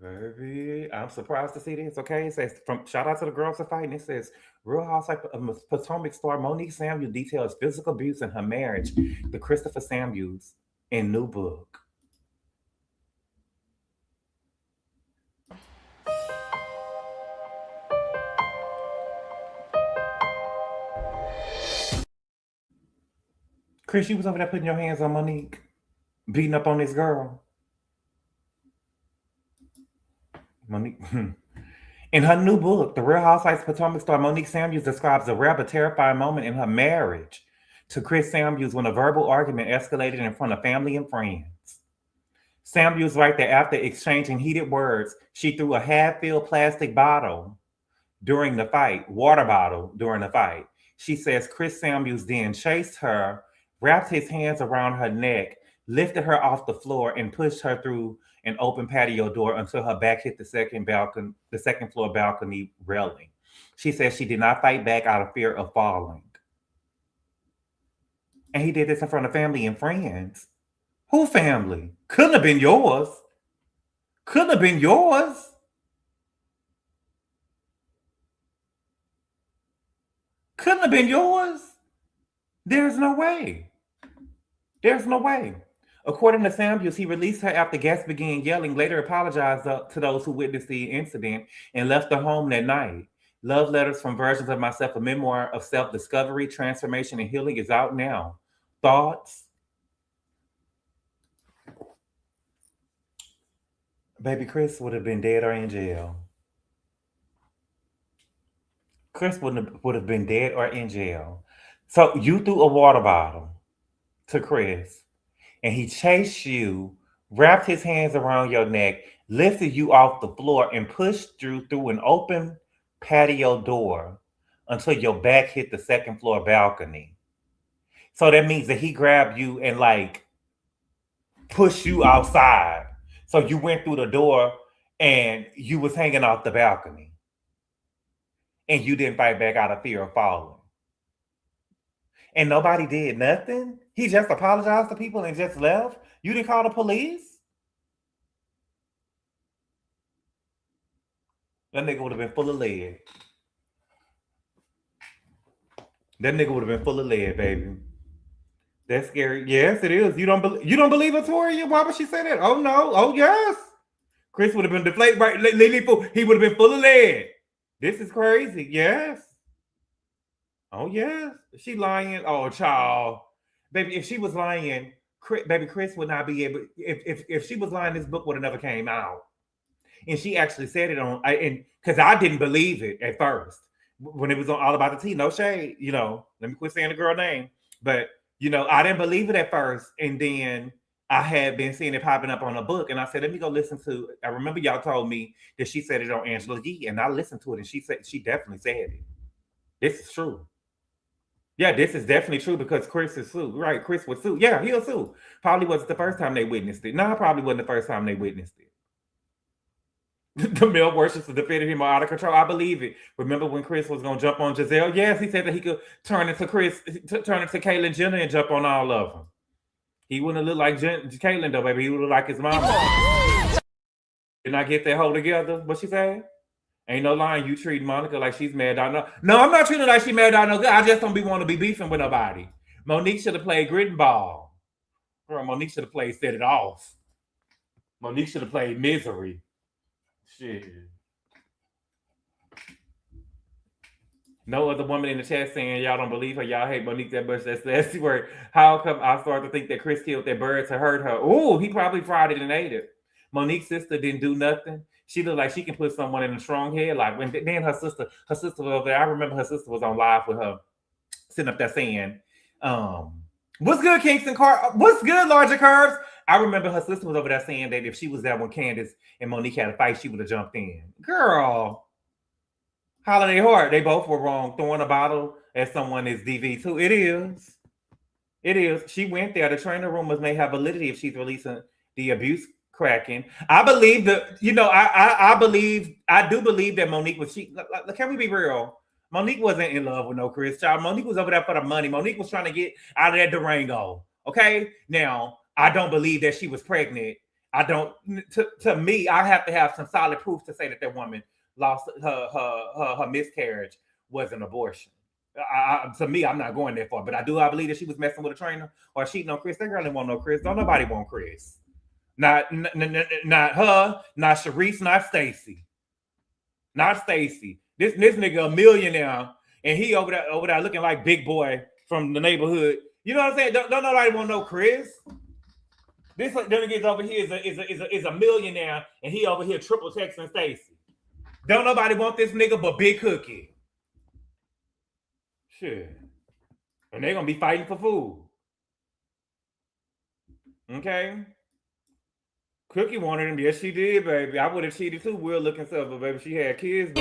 A: Baby, I'm surprised to see this. Okay, it says from shout out to the girls that fighting. It says Real Housewife of Potomac star Monique Samuel details physical abuse in her marriage to Christopher Samuels in new book. Chris, you was over there putting your hands on Monique, beating up on this girl. Monique. In her new book, The Real Housewives of Potomac star Monique Samuels describes a rare but terrifying moment in her marriage to Chris Samuels when a verbal argument escalated in front of family and friends. Samuels writes that after exchanging heated words, she threw a half-filled plastic bottle during the fight, water bottle during the fight. She says Chris Samuels then chased her, wrapped his hands around her neck, lifted her off the floor, and pushed her through an open patio door until her back hit the second floor balcony railing. She says she did not fight back out of fear of falling. And he did this in front of family and friends. Who family? Couldn't have been yours. Couldn't have been yours. Couldn't have been yours. There's no way. There's no way. According to Samuels, he released her after guests began yelling, later apologized to those who witnessed the incident, and left her home that night. Love Letters from Versions of Myself, a memoir of self-discovery, transformation, and healing is out now. Thoughts? Baby Chris would have been dead or in jail. Chris would have been dead or in jail. So you threw a water bottle to Chris, and he chased you, wrapped his hands around your neck, lifted you off the floor, and pushed you through an open patio door until your back hit the second floor balcony. So that means that he grabbed you and like pushed you outside. So you went through the door and you was hanging off the balcony. And you didn't fight back out of fear of falling. And nobody did nothing? He just apologized to people and just left? You didn't call the police? That nigga would have been full of lead. That nigga would have been full of lead, baby. That's scary. Yes, it is. You don't believe her, Tori? Why would she say that? Oh no. Oh yes. Chris would have been deflated. Right? He would have been full of lead. This is crazy. Yes. Oh yes. She lying. Oh child, baby. If she was lying, Chris would not be able. If she was lying, this book would have never came out. And she actually said it on. And because I didn't believe it at first when it was on All About the Tea. No shade. Let me quit saying the girl name. But I didn't believe it at first, and then I had been seeing it popping up on a book, and I said, let me go listen to. I remember y'all told me that she said it on Angela Yee, and I listened to it, and she definitely said it. This is true. Yeah, this is definitely true because Chris is sued. Right, Chris was sued. Yeah, he'll sue. Probably wasn't the first time they witnessed it. No, probably wasn't the first time they witnessed it. The male worshippers defended him out of control. I believe it. Remember when Chris was going to jump on Gizelle? Yes, he said that he could turn into Caitlyn Jenner and jump on all of them. He wouldn't look like Caitlyn though, baby. He would look like his mama. Didn't I get that whole together? What she said? Ain't no lying. You treat Monica like she's mad out. No, I'm not treating her like she's mad out. No good. I just don't want to be beefing with nobody. Monique should have played grit and ball. Girl, Monique should have played Set It Off. Monique should have played Misery. Shit. No other woman in the chat saying y'all don't believe her. Y'all hate Monique that much. That's the nasty word. How come I started to think that Chris killed that bird to hurt her? Oh, he probably fried it and ate it. Monique's sister didn't do nothing. She looked like she can put someone in a strong head. Like when then her sister was over there. I remember her sister was on live with her, sitting up there saying, what's good, Kingston Car? What's good, Larger Curves? I remember her sister was over there saying that if she was there when Candace and Monique had a fight, she would have jumped in. Girl, Holiday Heart, they both were wrong. Throwing a bottle at someone is DV too. It is. It is. She went there. The trainer rumors may have validity if she's releasing the abuse cracking. I believe that, I do believe that Monique was, can we be real? Monique wasn't in love with no Chris child. Monique was over there for the money. Monique was trying to get out of that Durango. Okay? Now, I don't believe that she was pregnant. I don't. To me, I have to have some solid proof to say that that woman lost her miscarriage was an abortion. To me, I'm not going that far, but I believe that she was messing with a trainer or cheating on Chris. That girl didn't want no Chris. Don't nobody want Chris. Not her, not Sharice, not Stacy. Not Stacy. This nigga a millionaire, and he over there looking like big boy from the neighborhood. You know what I'm saying? Don't nobody want no Chris. This nigga over here is a millionaire, and he over here triple texting Stacy. Don't nobody want this nigga but Big Cookie. Shit. And they're gonna be fighting for food. Okay. Cookie wanted him. Yes, she did, baby. I would have cheated too. Weird looking stuff, but baby, she had kids.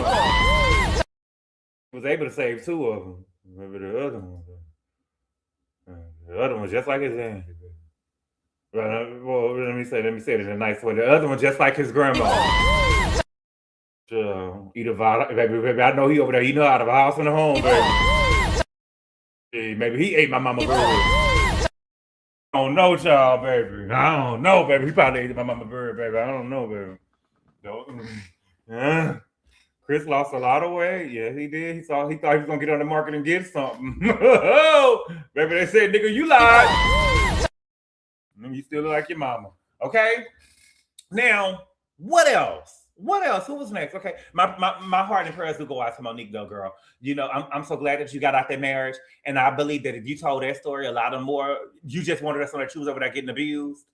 A: Was able to save 2 of them. Maybe the other one. The other one just like his aunt. Well, let me say it in a nice way. The other one just like his grandma. Eat a baby. I know he over there eating her out of a house and a home, baby. Maybe he ate my mama bird. I don't know, child, baby. I don't know, baby. He probably ate my mama bird, baby. I don't know, baby. Chris lost a lot of weight. Yeah, he did. He thought he was gonna get on the market and get something. Baby, they said, nigga, you lied. You still look like your mama. Okay. Now, what else? What else? Who was next? Okay, my heart and prayers do go out to Monique, though, girl. You know, I'm so glad that you got out that marriage, and I believe that if you told that story, a lot of more, you just wanted us to know that she was over there getting abused.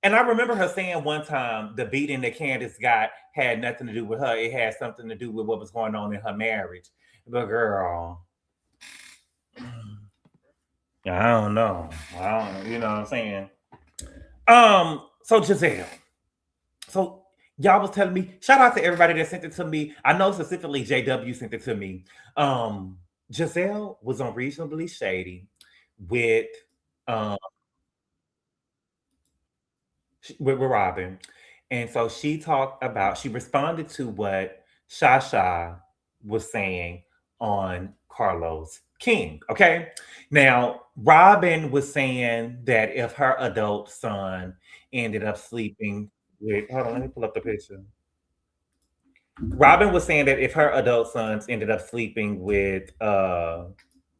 A: And I remember her saying one time the beating that Candace got had nothing to do with her; it had something to do with what was going on in her marriage. But girl, I don't know. You know what I'm saying? So Gizelle, so. Y'all was telling me, shout out to everybody that sent it to me. I know specifically JW sent it to me. Gizelle was on Reasonably Shady with Robin. And so she responded to what Shasha was saying on Carlos King. Okay. Now, Robin was saying that if her adult son ended up sleeping with, hold on, let me pull up the picture. Robin was saying that if her adult sons ended up sleeping with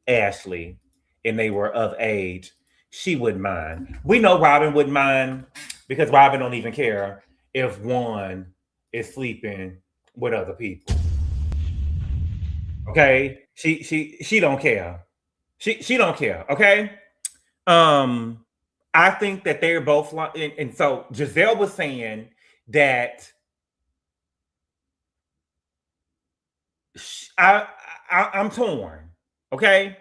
A: Ashley and they were of age, she wouldn't mind. We know Robin wouldn't mind because Robin don't even care if one is sleeping with other people. Okay, she don't care. She don't care. Okay. I think that they're both, and so Gizelle was saying that I'm torn. Okay.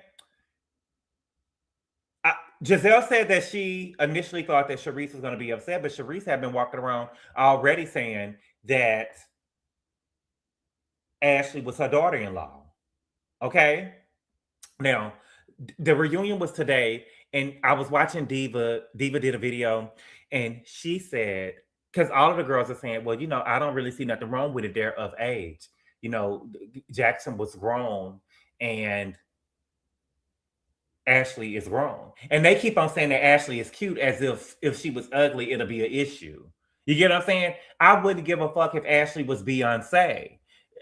A: Gizelle said that she initially thought that Sharice was going to be upset, but Sharice had been walking around already saying that Ashley was her daughter-in-law. Okay. Now, the reunion was today, and I was watching Diva. Diva did a video, and she said, because all of the girls are saying, well, you know, I don't really see nothing wrong with it. They're of age. You know, Jackson was grown, and Ashley is grown. And they keep on saying that Ashley is cute as if she was ugly, it'll be an issue. You get what I'm saying? I wouldn't give a fuck if Ashley was Beyonce.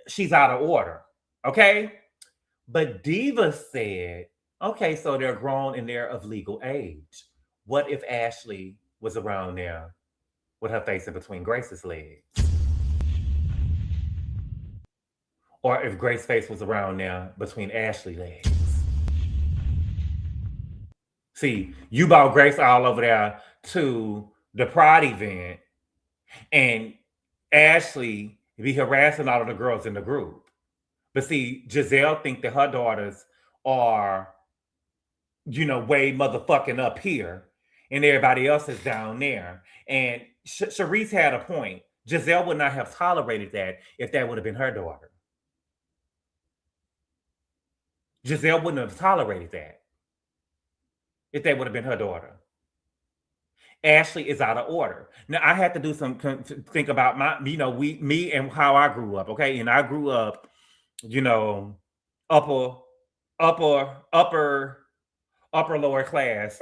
A: She's out of order. Okay? But Diva said, okay, so they're grown and they're of legal age. What if Ashley was around there with her face in between Grace's legs? Or if Grace's face was around there between Ashley's legs? See, you brought Grace all over there to the Pride event, and Ashley be harassing all of the girls in the group. But see, Gizelle think that her daughters are, you know, way motherfucking up here, and everybody else is down there. And Sharice had a point. Gizelle would not have tolerated that if that would have been her daughter. Gizelle wouldn't have tolerated that if that would have been her daughter. Ashley is out of order. Now, I had to do some think about me and how I grew up, okay? And I grew up, you know, upper lower class.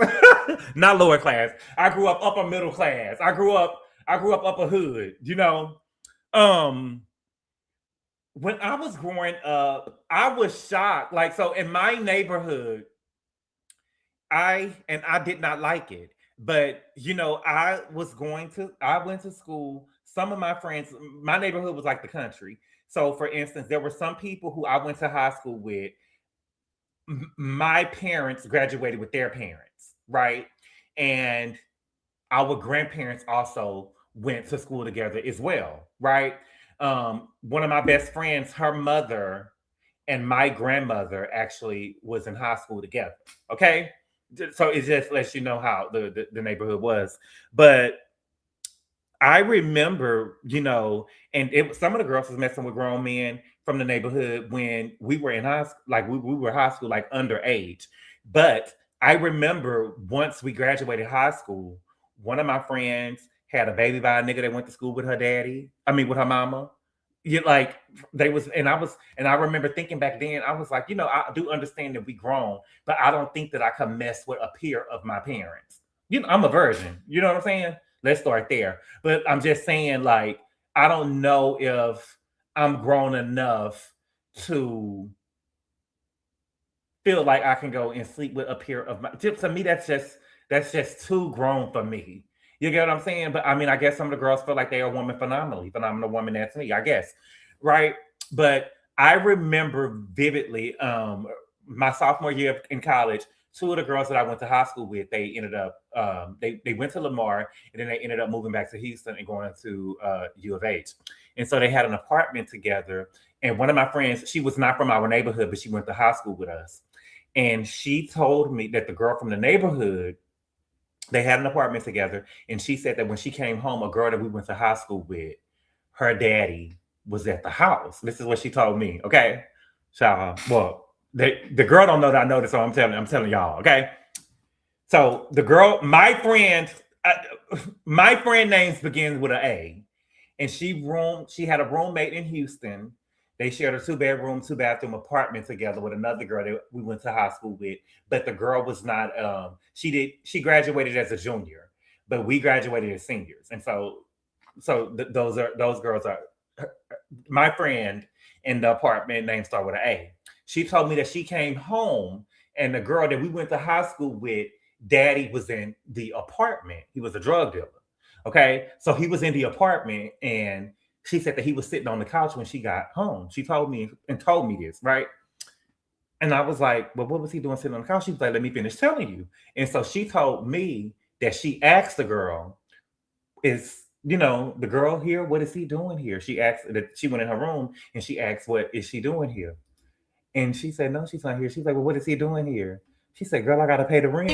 A: Not lower class. I grew up upper middle class. I grew up I grew up upper hood, you know. When I was growing up, I was shocked. Like, so in my neighborhood, I did not like it. But you know, I went to school. Some of my friends, my neighborhood was like the country. So for instance, there were some people who I went to high school with. My parents graduated with their parents, right? And our grandparents also went to school together as well, right? One of my best friends, her mother and my grandmother actually was in high school together. Okay. So it just lets you know how the neighborhood was. But I remember, you know, and some of the girls was messing with grown men from the neighborhood when we were in high school, like we were high school, like underage. But I remember once we graduated high school, one of my friends had a baby by a nigga that went to school with her daddy. I mean, with her mama. You like they was, and I remember thinking back then, I was like, you know, I do understand that we grown, but I don't think that I can mess with a peer of my parents. You know, I'm a virgin. You know what I'm saying? Let's start there. But I'm just saying, like, I don't know if I'm grown enough to feel like I can go and sleep with a peer of my. To me, that's just too grown for me. You get what I'm saying? But I mean, I guess some of the girls feel like they are a woman phenomenal woman. That's me, I guess, right? But I remember vividly, my sophomore year in college. Two of the girls that I went to high school with, they ended up they went to Lamar, and then they ended up moving back to Houston and going to U of H. And so they had an apartment together. And one of my friends, she was not from our neighborhood, but she went to high school with us. And she told me that the girl from the neighborhood, they had an apartment together. And she said that when she came home, a girl that we went to high school with, her daddy was at the house. This is what she told me. Okay. So, well, the girl don't know that I know this, so I'm telling y'all. Okay. So the girl, my friend names begins with an A. And she had a roommate in Houston. They shared a 2-bedroom, 2-bathroom apartment together with another girl that we went to high school with. But the girl was not, she graduated as a junior, but we graduated as seniors. And so those girls are my friend in the apartment name start with an A. She told me that she came home and the girl that we went to high school with, daddy was in the apartment. He was a drug dealer. Okay. So he was in the apartment and she said that he was sitting on the couch when she got home. She told me this, right? And I was like, well, what was he doing sitting on the couch? She was like, let me finish telling you. And so she told me that she asked the girl, is, you know, the girl here, what is he doing here? She asked that she went in her room and she asked, what is she doing here? And she said, no, she's not here. She's like, well, what is he doing here? She said, girl, I got to pay the rent.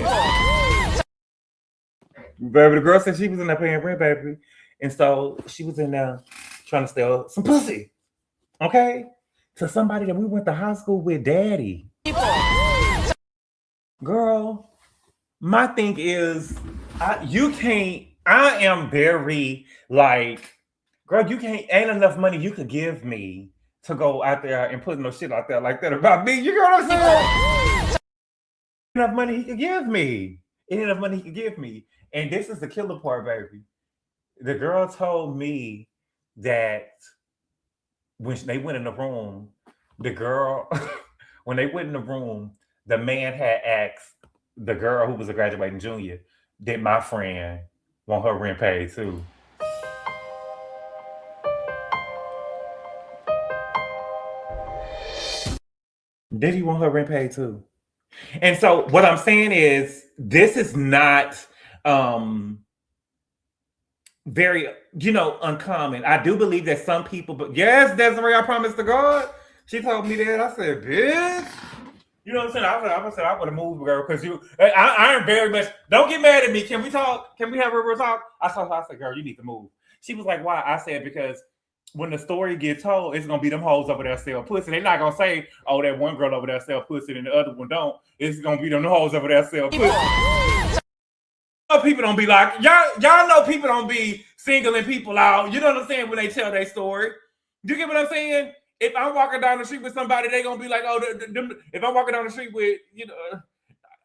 A: Baby, the girl said she was in there paying rent, baby. And so she was in there trying to steal some pussy. Okay? To somebody that we went to high school with, daddy. Girl, my thing is, I am very like, girl, you can't, ain't enough money you could give me to go out there and put no shit out there like that about me. You know what I'm saying? Enough money he could give me. Enough money he could give me. And this is the killer part, baby. The girl told me that when they went in the room, when they went in the room, the man had asked the girl who was a graduating junior, did my friend want her rent paid too? Did he want her rent paid too? And so what I'm saying is, this is not very, uncommon. I do believe that some people, but yes, Desiree, I promise to God. She told me that. I said, bitch. You know what I'm saying? I said I would have moved, girl, because I am very much, don't get mad at me. Can we talk? Can we have a real talk? I said, girl, you need to move. She was like, why? I said, because when the story gets told, it's going to be them hoes over there sell pussy. They're not going to say, oh, that one girl over there sell pussy and the other one don't. It's going to be them hoes over there sell pussy. People don't be like, y'all know people don't be singling people out. You know what I'm saying? When they tell their story. You get what I'm saying? If I'm walking down the street with somebody, they going to be like, oh, if I'm walking down the street with,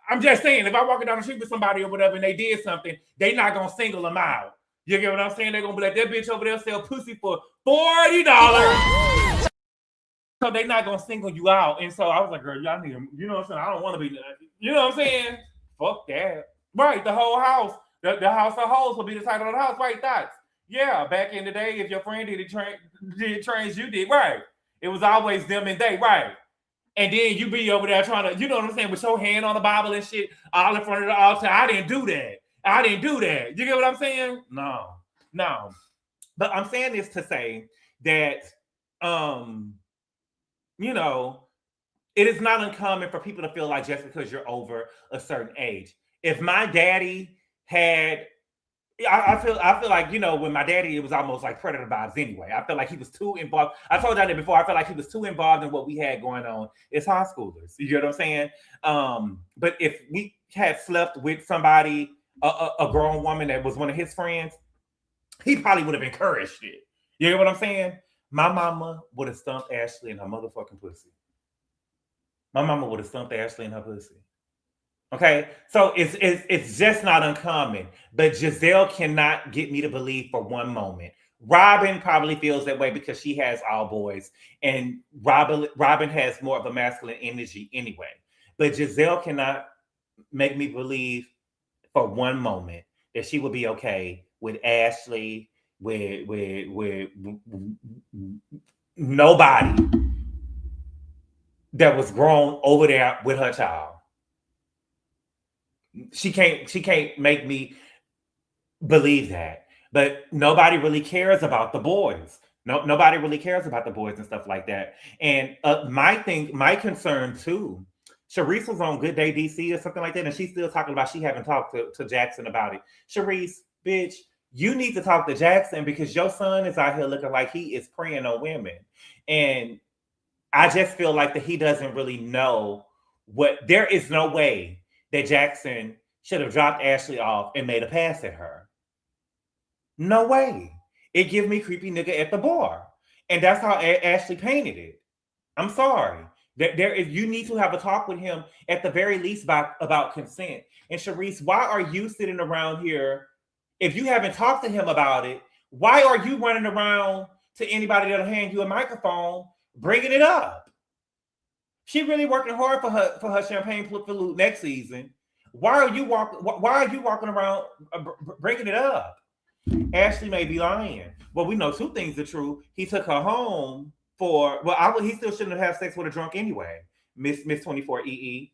A: I'm just saying, if I'm walking down the street with somebody or whatever and they did something, they not going to single them out. You get what I'm saying? They're gonna be like, that bitch over there sell pussy for $40. So they're not gonna single you out. And so I was like, girl, y'all need them. You know what I'm saying? I don't want to be, you know what I'm saying? Fuck that. Right, the whole house, the house of hoes will be the title of the house, right? Thoughts. Yeah, back in the day, if your friend did trains, you did, right. It was always them and they, right. And then you be over there trying to, you know what I'm saying, with your hand on the Bible and shit, all in front of the altar. I didn't do that. You get what I'm saying? No. But I'm saying this to say that, you know, it is not uncommon for people to feel like just because you're over a certain age. If my daddy had, I feel like, you know, when my daddy, it was almost like predator vibes anyway. I felt like he was too involved. I told y'all that before. I felt like he was too involved in what we had going on as high schoolers. You get what I'm saying? But if we had slept with somebody, a grown woman that was one of his friends, he probably would have encouraged it. You get what I'm saying? My mama would have stumped Ashley in her motherfucking pussy. My mama would have stumped Ashley in her pussy. Okay, so it's just not uncommon. But Gizelle cannot get me to believe for one moment. Robin probably feels that way because she has all boys, and Robin has more of a masculine energy anyway. But Gizelle cannot make me believe for one moment that she would be okay with Ashley, with nobody that was grown over there with her child. She can't make me believe that. But nobody really cares about the boys. Nobody really cares about the boys and stuff like that. And my concern too, Sharice was on Good Day DC or something like that, and she's still talking about she haven't talked to Jackson about it. Sharice, bitch, you need to talk to Jackson because your son is out here looking like he is preying on women. And I just feel like that he doesn't really know there is no way that Jackson should have dropped Ashley off and made a pass at her. No way. It gives me creepy nigga at the bar. And that's how Ashley painted it. I'm sorry. You need to have a talk with him at the very least about consent. And Sharice, why are you sitting around here? If you haven't talked to him about it, why are you running around to anybody that'll hand you a microphone bringing it up? She really working hard for her champagne flute next season. Why are you walking around bringing it up? Ashley may be lying. Well, we know two things are true. He took her home he still shouldn't have had sex with a drunk anyway. Miss 24 EE.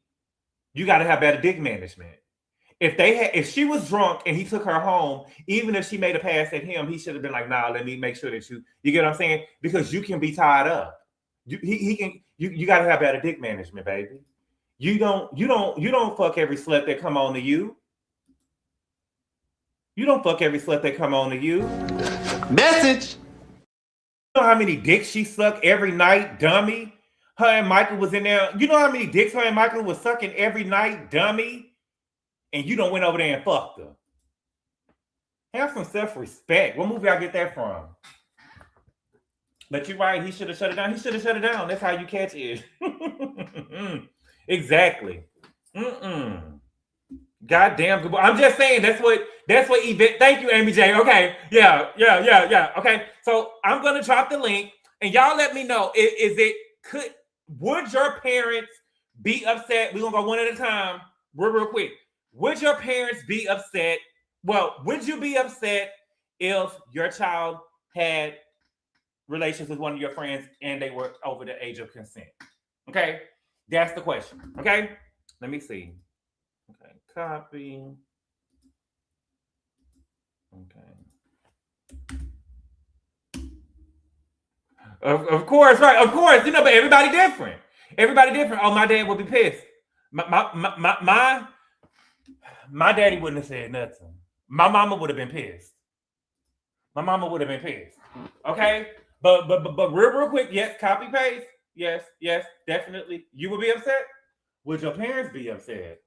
A: You got to have better dick management. If she was drunk and he took her home, even if she made a pass at him, he should have been like, nah, let me make sure that you get what I'm saying? Because you can be tied up. You got to have better dick management, baby. You don't fuck every slut that come on to you. You don't fuck every slut that come on to you.
G: Message.
A: You know how many dicks she sucked every night, dummy? Her and Michael was in there. You know how many dicks her and Michael was sucking every night, dummy? And you don't went over there and fucked her. Have some self-respect. What movie I get that from? But you're right. He should have shut it down. That's how you catch it. Exactly. Goddamn. Good boy. I'm just saying that's what event. Thank you, Amy J. Okay. Yeah. Okay. So I'm gonna drop the link and y'all let me know. Would your parents be upset? We're gonna go one at a time, real quick. Would your parents be upset? Well, would you be upset if your child had relations with one of your friends and they were over the age of consent? Okay, that's the question. Okay, let me see. Okay, copy. Okay. Of course, right? Of course, but everybody different. Oh, my dad would be pissed. My daddy wouldn't have said nothing. My mama would have been pissed. Okay, but real quick, yes, copy paste. Yes, definitely. You would be upset. Would your parents be upset?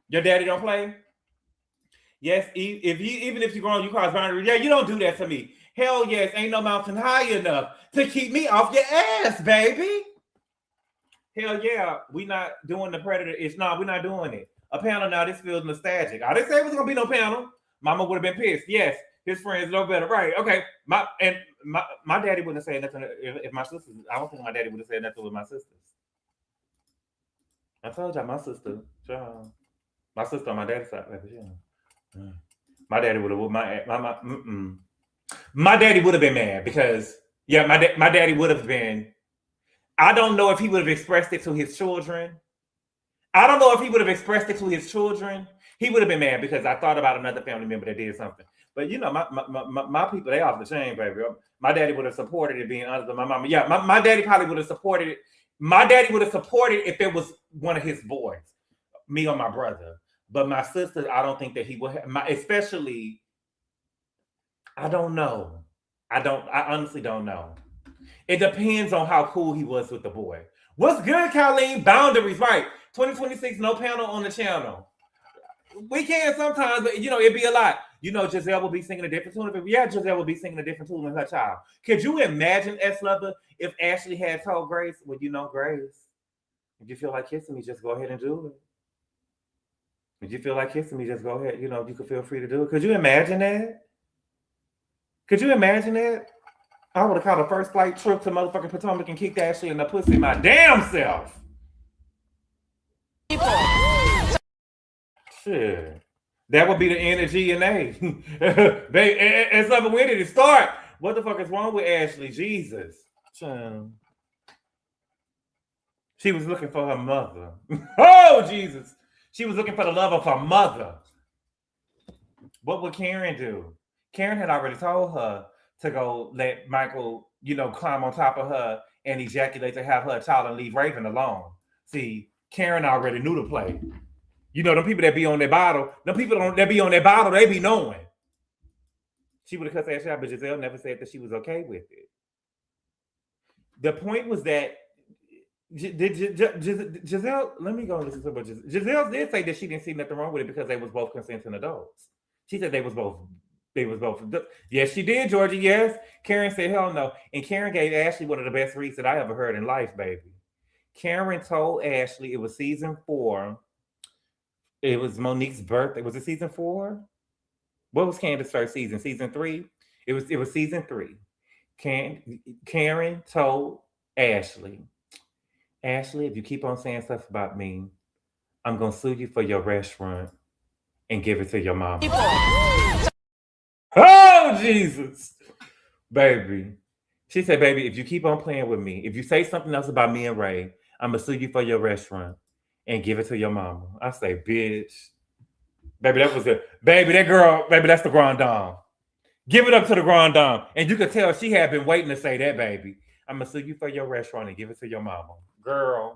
A: Your daddy don't play. Yes, even if you're grown, you cross boundaries. Yeah, you don't do that to me. Hell yes, ain't no mountain high enough to keep me off your ass, baby. Hell yeah, we not doing the predator. We're not doing it. A panel now, this feels nostalgic. I didn't say it was gonna be no panel. Mama would have been pissed. Yes, His friends know better, right? Okay, my daddy wouldn't have said nothing if my sisters. I don't think my daddy would have said nothing with my sisters. I told y'all my sister on my daddy's side, baby. Yeah. My daddy would have my daddy would have been mad because my daddy would have been. I don't know if he would have expressed it to his children. I don't know if he would have expressed it to his children. He would have been mad because I thought about another family member that did something. But you know, my people, they off the chain, baby. My daddy would have supported it being honest with my mama. Yeah, my daddy probably would have supported it. My daddy would have supported if it was one of his boys, me or my brother. But my sister, I don't think that he would have, especially, I don't know. I honestly don't know. It depends on how cool he was with the boy. What's good, Colleen? Boundaries, right? 2026, no panel on the channel. We can sometimes, but it'd be a lot. Gizelle will be singing a different tune. Yeah, Gizelle will be singing a different tune than her child. Could you imagine, S-Lover, if Ashley had told Grace, well, Grace, if you feel like kissing me, just go ahead and do it. If you feel like kissing me, just go ahead. You can feel free to do it. Could you imagine that? Could you imagine that? I would have caught a first flight trip to motherfucking Potomac and kicked Ashley in the pussy my damn self. Shit. That would be the N and G and A. And something, when did it start? What the fuck is wrong with Ashley? Jesus. She was looking for her mother. Oh, Jesus. She was looking for the love of her mother. What would Karen do? Karen had already told her to go let Michael, climb on top of her and ejaculate to have her child and leave Raven alone. See, Karen already knew the play. Them people that be on their bottle, that be on their bottle, they be knowing. She would have cussed Ashley out, but Gizelle never said that she was okay with it. The point was that Gizelle, let me go and listen to what Gizelle did say that she didn't see nothing wrong with it because they was both consenting adults. She said they was both. Yes, she did, Georgie. Yes. Karen said, hell no. And Karen gave Ashley one of the best reads that I ever heard in life, baby. Karen told Ashley it was season 4. It was Monique's birthday. Was it season 4? What was Candace's first season? Season 3? It was season 3. Karen told Ashley, if you keep on saying stuff about me, I'm going to sue you for your restaurant and give it to your mama. Oh, Jesus. Baby. She said, baby, if you keep on playing with me, if you say something else about me and Ray, I'm going to sue you for your restaurant and give it to your mama. I say, bitch. Baby, that was it. Baby, that girl, baby, that's the Grand Dame. Give it up to the Grand Dame. And you could tell she had been waiting to say that, baby. I'm going to sue you for your restaurant and give it to your mama. Girl.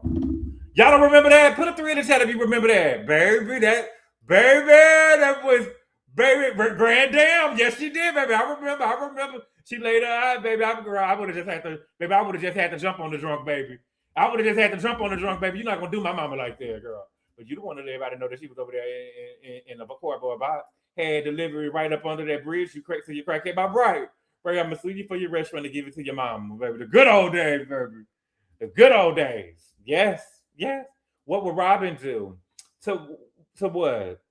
A: Y'all don't remember that? Put a 3 in the chat if you remember that. Baby, that was... Baby, Grand Dame. Yes, she did, baby. I remember. She laid her eye, baby. I would have just had to jump on the drunk, baby. I would have just had to jump on the drunk, baby. You're not going to do my mama like that, girl. But you don't want to let everybody know that she was over there in a cardboard box. Had delivery right up under that bridge. You crack it by bright. Baby, I'm going to sue you for your restaurant and give it to your mama, baby. The good old days, baby. The good old days. Yes. What would Robin do? To what?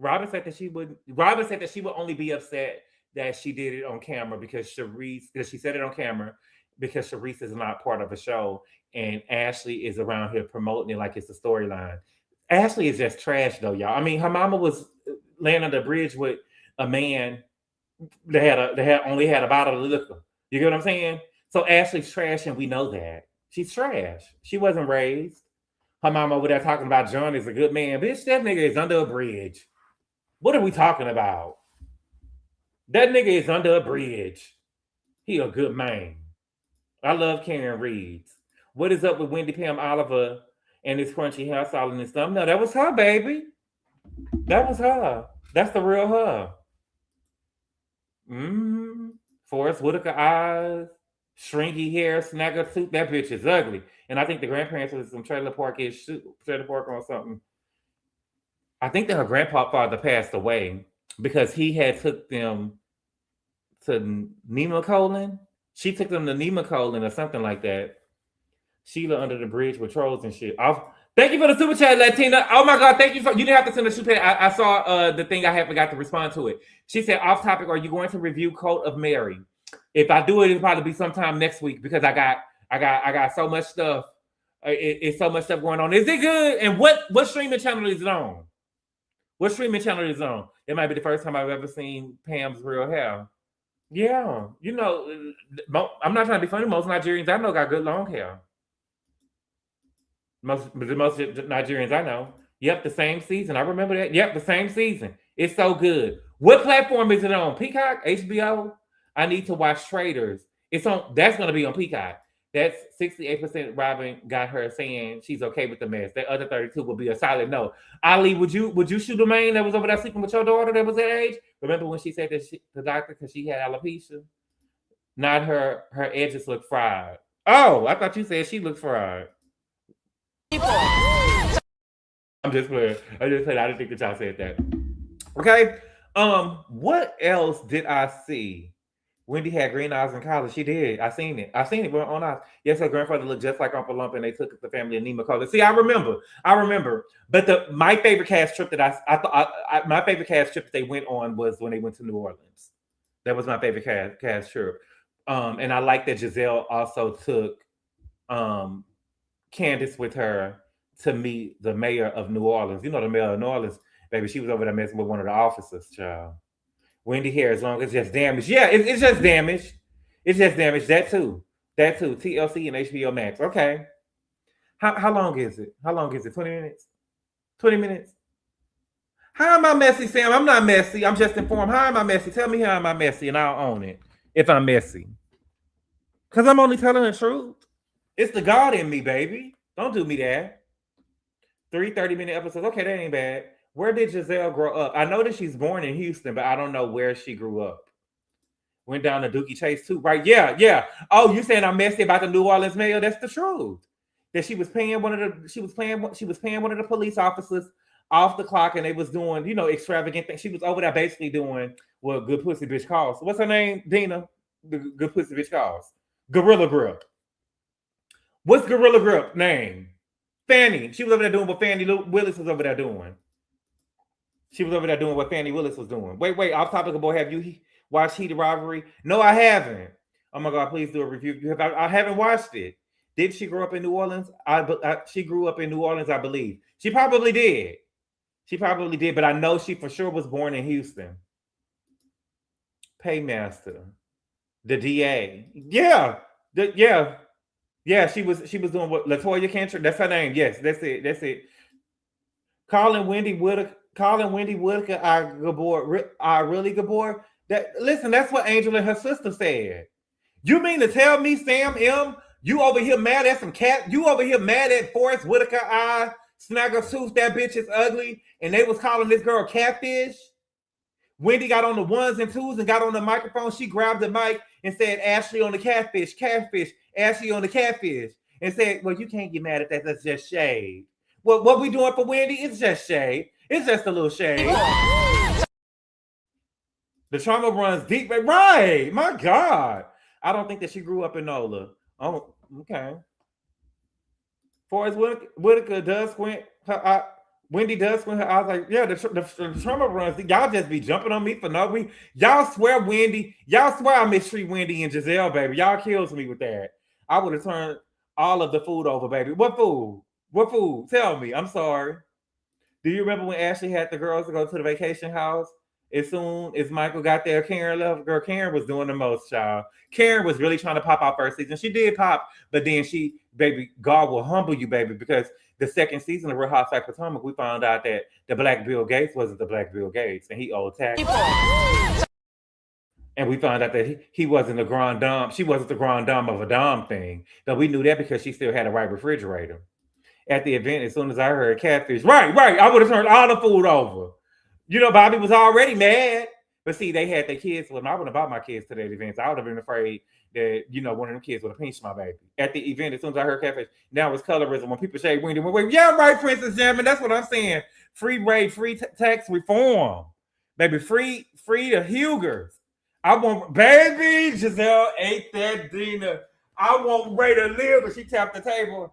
A: Robin said that she would only be upset that she did it on camera because she said it on camera because Sharice is not part of the show and Ashley is around here promoting it like it's a storyline. Ashley is just trash though, y'all. I mean, her mama was laying on the bridge with a man that only had a bottle of liquor. You get what I'm saying? So Ashley's trash and we know that. She's trash. She wasn't raised. Her mama over there talking about John is a good man. Bitch, that nigga is under a bridge. What are we talking about? That nigga is under a bridge. He a good man. I love Karen Reeds. What is up with Wendy Pam Oliver and this crunchy hairstyle and this stuff? No, that was her, baby. That was her. That's the real her. Forrest Whitaker eyes, shrinky hair, snagger suit. That bitch is ugly. And I think the grandparents was some trailer park or something. I think that her grandfather passed away because he had took them to Nemacolin. She took them to Nemacolin or something like that. Sheila under the bridge with trolls and shit. Thank you for the super chat, Latina. Oh my God, thank you for. You didn't have to send a super chat. I saw the thing. I had forgot to respond to it. She said, "Off topic. Are you going to review Cult of Mary? If I do it, it'll probably be sometime next week because I got so much stuff. It's so much stuff going on. Is it good? And what streaming channel is it on? What streaming channel is it on? It might be the first time I've ever seen Pam's real hair. Yeah, you know, I'm not trying to be funny. Most Nigerians I know got good long hair. Most Nigerians I know. Yep, the same season. I remember that. Yep, the same season. It's so good. What platform is it on? Peacock? HBO? I need to watch Traders. It's on. That's going to be on Peacock. That's 68%. Robin got her saying she's okay with the mess. That other 32 will be a solid no. Ali, would you shoot the man that was over there sleeping with your daughter that was that age? Remember when she said that the doctor because she had alopecia? Not her edges look fried. Oh, I thought you said she looked fried. I'm just playing. I didn't think that y'all said that. Okay. What else did I see? Wendy had green eyes in college. She did. I seen it. We're on eyes. Yes, her grandfather looked just like Uncle Lump, and they took the family of Nima College. See, I remember. But my favorite cast trip that my favorite cast trip that they went on was when they went to New Orleans. That was my favorite cast trip. And I like that Gizelle also took Candace with her to meet the mayor of New Orleans. You know the mayor of New Orleans, baby. She was over there messing with one of the officers, child. Wendy hair, as long as it's just damaged. Yeah, it's just damaged. It's just damaged. That too. TLC and HBO Max. Okay. How long is it? 20 minutes? 20 minutes? How am I messy, Sam? I'm not messy. I'm just informed. How am I messy? Tell me how am I messy and I'll own it if I'm messy. Because I'm only telling the truth. It's the God in me, baby. Don't do me that. 3 30-minute episodes. Okay, that ain't bad. Where did Gizelle grow up? I know that she's born in Houston, but I don't know where she grew up. Went down to Dookie Chase too, right? Yeah. Oh, you saying I'm messy about the New Orleans mayor? That's the truth. That she was paying one of the police officers off the clock, and they was doing, extravagant things. She was over there basically doing what Good Pussy Bitch calls. What's her name, Dina? The Good Pussy Bitch calls Gorilla Grip. What's Gorilla Grip name? Fanny. She was over there doing what Fanny Willis was over there doing. She was over there doing what Fanny Willis was doing. Wait. Off topic of boy, have you watched Heated Rivalry? No, I haven't. Oh my God, please do a review. I haven't watched it. Did she grow up in New Orleans? She grew up in New Orleans, I believe. She probably did. But I know she for sure was born in Houston. Paymaster. The DA. Yeah. She was doing what? Latoya Cantor. That's her name. Yes, that's it. Calling Wendy Whitaker, really Gabor. That's what Angel and her sister said. You mean to tell me, Sam M, you over here mad at some cat? You over here mad at Forrest Whitaker? Snaggletooth, that bitch is ugly, and they was calling this girl catfish. Wendy got on the ones and twos and got on the microphone. She grabbed the mic and said, "Ashley on the catfish, Ashley on the catfish," and said, "Well, you can't get mad at that. That's just shade." Well, what we doing for Wendy? It's just shade. It's just a little shade. The trauma runs deep. Right. My God. I don't think that she grew up in NOLA. Oh, okay. Forrest Whitaker does squint her Wendy does squint her eyes like, yeah, the trauma runs. Y'all just be jumping on me for no reason. Y'all swear I mistreat Wendy and Gizelle, baby. Y'all kills me with that. I would have turned all of the food over, baby. What food? Tell me. I'm sorry. Do you remember when Ashley had the girls to go to the vacation house? As soon as Michael got there, Karen left. Girl, Karen was doing the most, child. Karen was really trying to pop out first season. She did pop, but then baby, God will humble you, baby, because the second season of Real Housewives of Potomac, we found out that the Black Bill Gates wasn't the Black Bill Gates, and he owed taxes. And we found out that he wasn't the grand dame. She wasn't the grand dame of a dame thing. But we knew that because she still had a white refrigerator. At the event, as soon as I heard catfish, right, I would have turned all the food over. Bobby was already mad. But see, they had their kids. Well, I wouldn't have bought my kids to that event. So I would have been afraid that, one of them kids would have pinched my baby. At the event, as soon as I heard catfish, now it's colorism. When people say Wendy, yeah, right, Princess Jasmine. That's what I'm saying. Free rate, free tax reform. Baby, free the Hugers. I want, baby, Gizelle ate that dinner. I want Ray to live, but she tapped the table.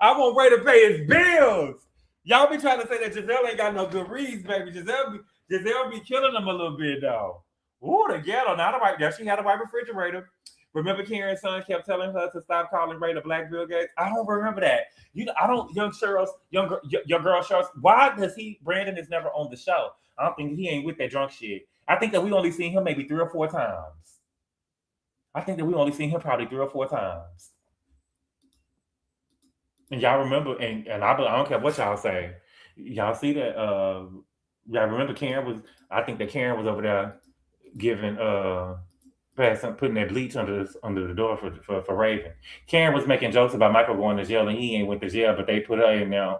A: I want Ray to pay his bills. Y'all be trying to say that Gizelle ain't got no good reads, baby. Gizelle be killing them a little bit, though. Ooh, the ghetto. Now the white, yeah, she had a white refrigerator. Remember Karen's son kept telling her to stop calling Ray the Black Bill Gates? I don't remember that. I don't, young girl Charles, why does Brandon is never on the show? I don't think he ain't with that drunk shit. I think that we only seen him maybe 3 or 4 times. I think that we only seen him probably 3 or 4 times. And y'all remember, and I don't care what y'all say. Y'all see that, y'all remember I think that Karen was over there giving, putting that bleach under the door for Raven. Karen was making jokes about Michael going to jail, and he ain't went to jail, but they put her in there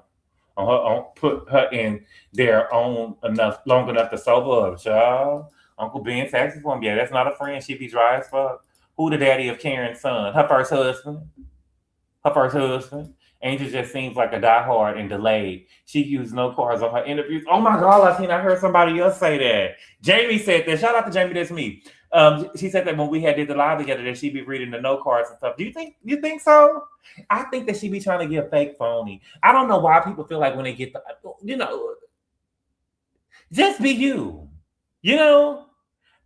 A: put her in there long enough to sober up, child. Uncle Ben taxi for him. Yeah, that's not a friend. She be dry as fuck. Who the daddy of Karen's son? Her first husband. Angel just seems like a diehard and delayed. She used no cards on her interviews. Oh my God, I heard somebody else say that. Jamie said that. Shout out to Jamie, that's me. She said that when we did the live together, that she'd be reading the note cards and stuff. Do you think so? I think that she be trying to get fake phony. I don't know why people feel like when they get just be you.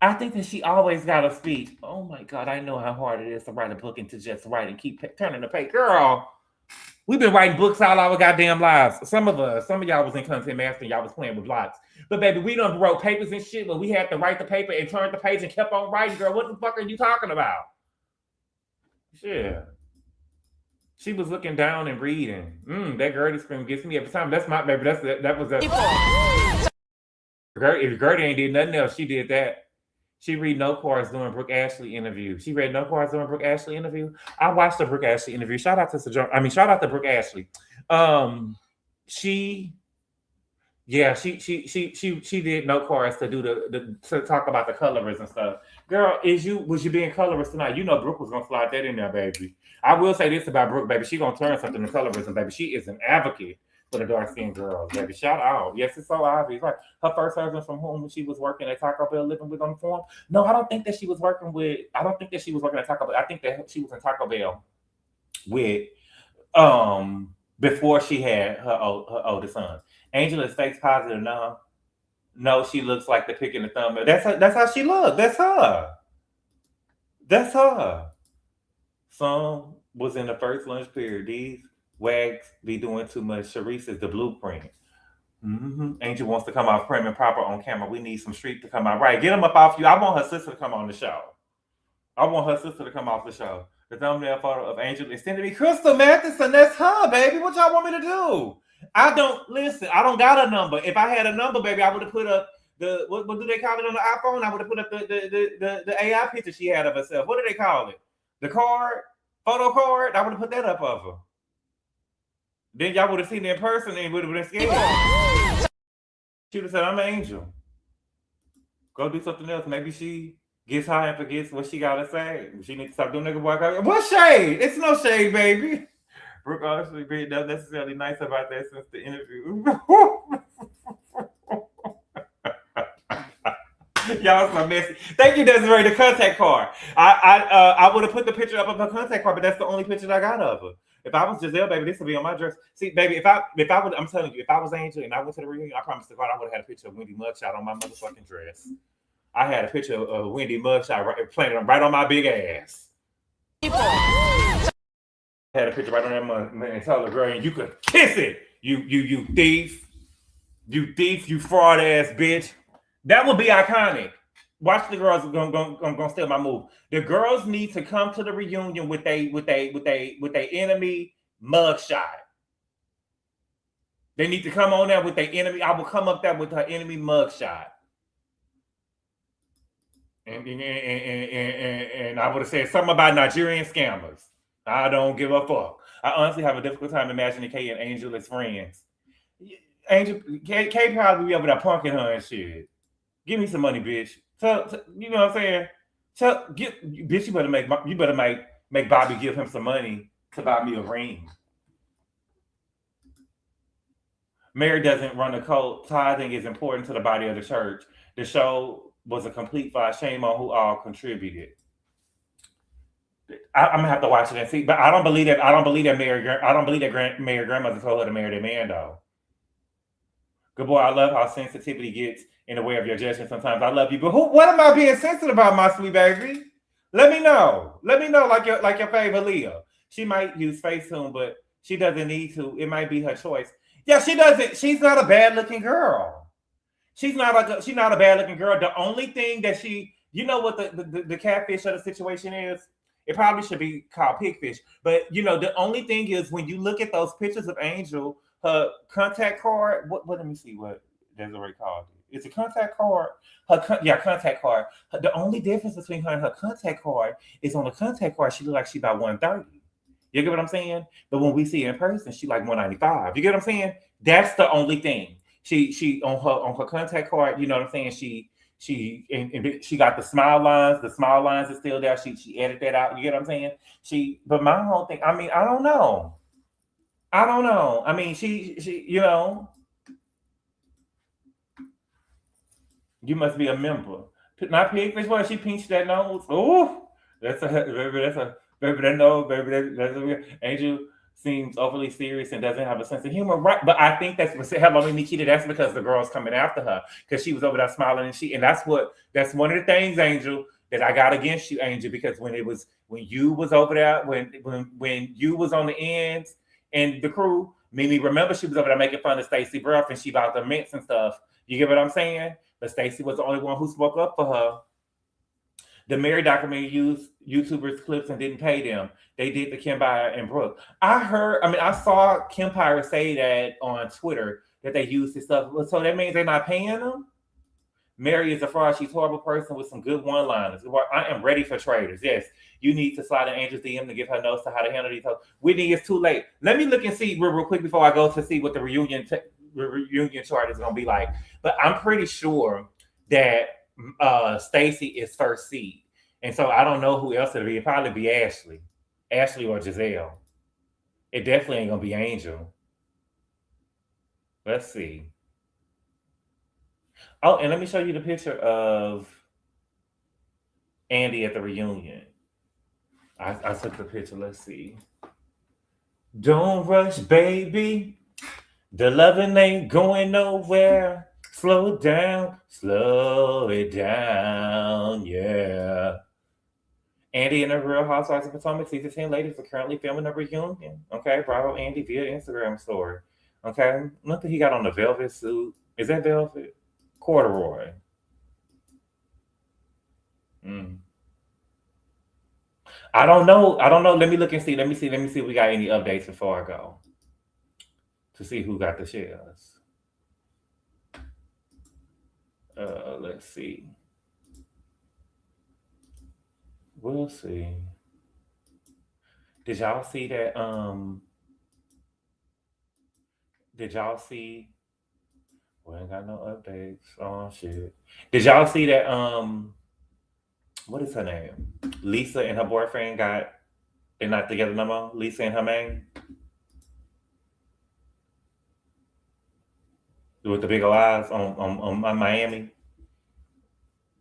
A: I think that she always got a speech. Oh my God, I know how hard it is to write a book and to just write and keep turning the page. Girl, we've been writing books all our goddamn lives. Some of y'all was in content mastering, y'all was playing with blocks. But baby, we done wrote papers and shit, but we had to write the paper and turn the page and kept on writing. Girl, what the fuck are you talking about? Yeah. She was looking down and reading. That Gertie scream gets me every time. That's my baby. That was that. If Gertie ain't did nothing else, she did that. She read no cards during Brooke Ashley interview. She read no cards during Brooke Ashley interview. I watched the Brooke Ashley interview. Shout out to Brooke Ashley. She did no cards to do to talk about the colorist and stuff. Girl, was you being colorist tonight? Brooke was gonna slide that in there, baby. I will say this about Brooke, baby. She gonna turn something to colorism, baby. She is an advocate for the dark-skinned girls, baby. Shout out. Yes, it's so obvious. Like her first husband from whom she was working at Taco Bell, living with on the farm. No, I don't think that she was working at Taco Bell. I think that she was in Taco Bell with before she had her oldest son. Angela is fake positive. No, she looks like the pick in the thumbnail. That's how she looked. That's her. Some was in the first lunch period. These wags be doing too much. Sharice is the blueprint. Angel wants to come off prim and proper on camera. We need some street to come out. Right, get them up off you. I want her sister to come on the show. I want her sister to come off the show. The thumbnail photo of Angel is sent to me. Crystal Matheson, that's her, baby. What y'all want me to do? I don't got a number. If I had a number, baby, I would have put up the what do they call it on the iPhone? I would have put up the AI picture she had of herself. What do they call it? The photo card. I would have put that up of her. Then y'all would have seen it in person and would have been scared. She would have said, I'm an angel. Go do something else. Maybe she gets high and forgets what she gotta say. She needs to stop doing nigga boy. What shade? It's no shade, baby. Brooke honestly being not necessarily nice about that since the interview. Y'all so messy. Thank you, Desiree. The contact card. I would have put the picture up of her contact card, but that's the only picture I got of her. If I was Gizelle, baby, this would be on my dress. See, baby, if I would, I'm telling you, if I was Angel and I went to the reunion, I promise to God, I would have had a picture of Wendy mugshot on my motherfucking dress. I had a picture of Wendy mugshot planted right on my big ass. Had a picture right on that man and told the girl, and you could kiss it. You thief. You fraud ass bitch. That would be iconic. Watch the girls gonna steal my move. The girls need to come to the reunion with a enemy mugshot. They need to come on there with their enemy. I will come up there with her enemy mugshot. And I would have said something about Nigerian scammers. I don't give a fuck. I honestly have a difficult time imagining Kay and Angel as friends. Kay probably be over there punking her and shit. Give me some money, bitch. You know what I'm saying? Bitch, you better make Bobby give him some money to buy me a ring. Mary doesn't run a cult. Tithing is important to the body of the church. The show was a complete fire. Shame on who all contributed. I'm gonna have to watch it and see. But I don't believe that. I don't believe that Mayor grandmother told her to marry that man though. Good boy. I love how sensitivity gets in the way of your judgment sometimes. I love you, but what am I being sensitive about, my sweet baby? Let me know. Let me know, like your favorite Leah. She might use Facetune, but she doesn't need to. It might be her choice. Yeah, she doesn't. She's not a bad looking girl. She's not a bad looking girl. The only thing that you know what the catfish of the situation is? It probably should be called pigfish. But the only thing is when you look at those pictures of Angel, her contact card. What? Let me see what Desiree called it. It's a contact card. Contact card. The only difference between her and her contact card is on the contact card she look like she about 130. You get what I'm saying? But when we see her in person, she like 195. You get what I'm saying? That's the only thing. She on her contact card. You know what I'm saying? She got the smile lines. The smile lines are still there. She edited that out. You get what I'm saying? But my whole thing. I mean, I don't know. I mean, she you must be a member. Not pigfish. Where she pinched that nose. Oh, that's a Angel seems overly serious and doesn't have a sense of humor, right? But I think that's hello, Nikita. That's because the girl's coming after her because she was over there smiling and that's one of the things, Angel, that I got against you, Angel, because when you was over there, when you was on the ends and the crew, Mimi, remember she was over there making fun of Stacey Breath and she about the mints and stuff. You get what I'm saying? But Stacey was the only one who spoke up for her. The Mary documentary used YouTubers' clips and didn't pay them. They did the Kempire and Brooke. I saw Kempire say that on Twitter that they used this stuff. So that means they're not paying them? Mary is a fraud. She's a horrible person with some good one-liners. I am ready for traders. Yes, you need to slide in Angel's DM to give her notes to how to handle these. Whitney, it's too late. Let me look and see real quick before I go to see what the reunion chart is going to be like. But I'm pretty sure that Stacey is first seed. And so I don't know who else it'll be. It'll probably be Ashley or Gizelle. It definitely ain't going to be Angel. Let's see. Oh, and let me show you the picture of Andy at the reunion. I took the picture. Let's see. Don't rush, baby. The loving ain't going nowhere. Slow it down. Slow it down. Yeah. Andy and the Real Housewives of Potomac season 10 ladies are currently filming a reunion. Okay, bravo Andy via Instagram story. Okay, look what he got on the velvet suit. Is that velvet? Corduroy. I don't know. Let me look and see. Let me see if we got any updates before I go to see who got the shares. Let's see. We'll see. Did y'all see that? Did y'all see? We ain't got no updates. Oh shit. Did y'all see that? What is her name? Lisa and her boyfriend they're not together no more. Lisa and her man. With the big old eyes on Miami.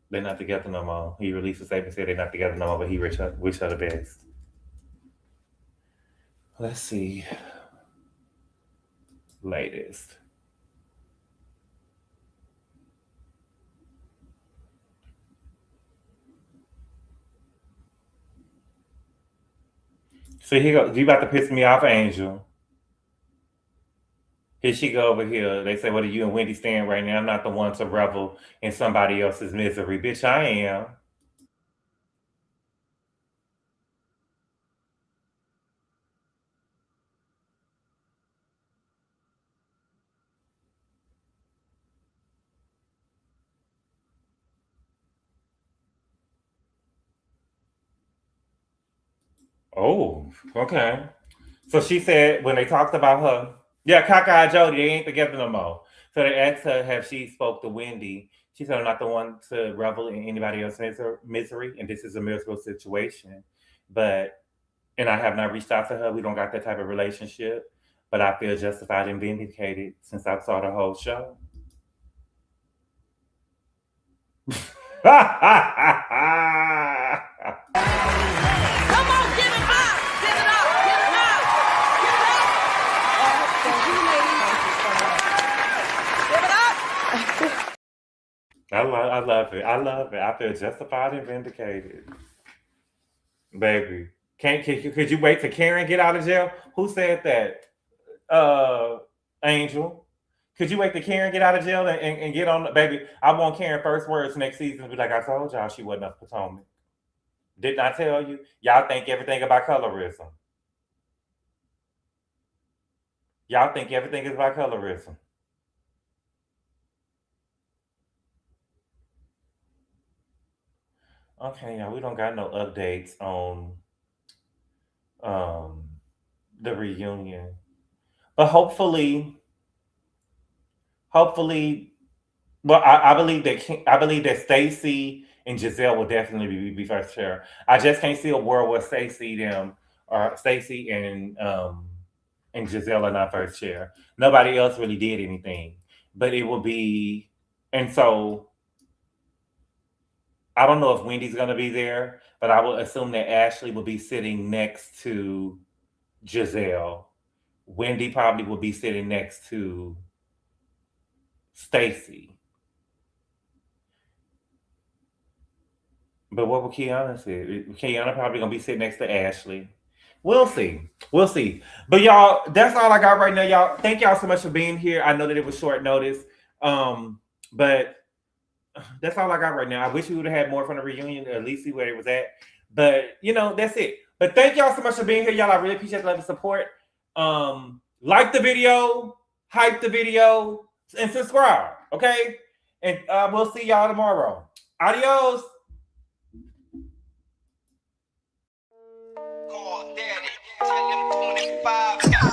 A: They're not together no more. He released a statement said they're not together no more, but he wish her the best. Let's see. Latest. So here go. You about to piss me off, Angel. Here she go over here. They say, what are you and Wendy stand right now? I'm not the one to revel in somebody else's misery. Bitch, I am. Oh, okay. So she said when they talked about her, yeah, Kaka and Jody, they ain't together no more. So they asked her, have she spoke to Wendy? She said, I'm not the one to revel in anybody else's misery, and this is a miserable situation. And I have not reached out to her. We don't got that type of relationship, but I feel justified and vindicated since I saw the whole show.
D: Come on,
A: I love it. I love it. I feel justified and vindicated. Baby. Could you wait till Karen get out of jail? Who said that? Angel. Could you wait till Karen get out of jail and get on, baby? I want Karen first words next season to be like, I told y'all she wasn't a Potomac. Didn't I tell you? Y'all think everything about colorism. Y'all think everything is about colorism. Okay, y'all, we don't got no updates on the reunion. But hopefully, well, I believe that Stacey and Gizelle will definitely be first chair. I just can't see a world where Stacey and Gizelle are not first chair. Nobody else really did anything, but it will be, and so I don't know if Wendy's going to be there, but I will assume that Ashley will be sitting next to Gizelle. Wendy probably will be sitting next to Stacey. But what will Kiana say? Kiana probably gonna be sitting next to Ashley. We'll see. We'll see. But y'all, that's all I got right now, y'all. Thank y'all so much for being here. I know that it was short notice. But that's all I got right now. I wish we would have had more from the reunion, or at least see where it was at. But that's it. But thank y'all so much for being here, y'all. I really appreciate the love and support. Like the video, hype the video, and subscribe. Okay? And we'll see y'all tomorrow. Adios.
H: Call daddy, tell him 25.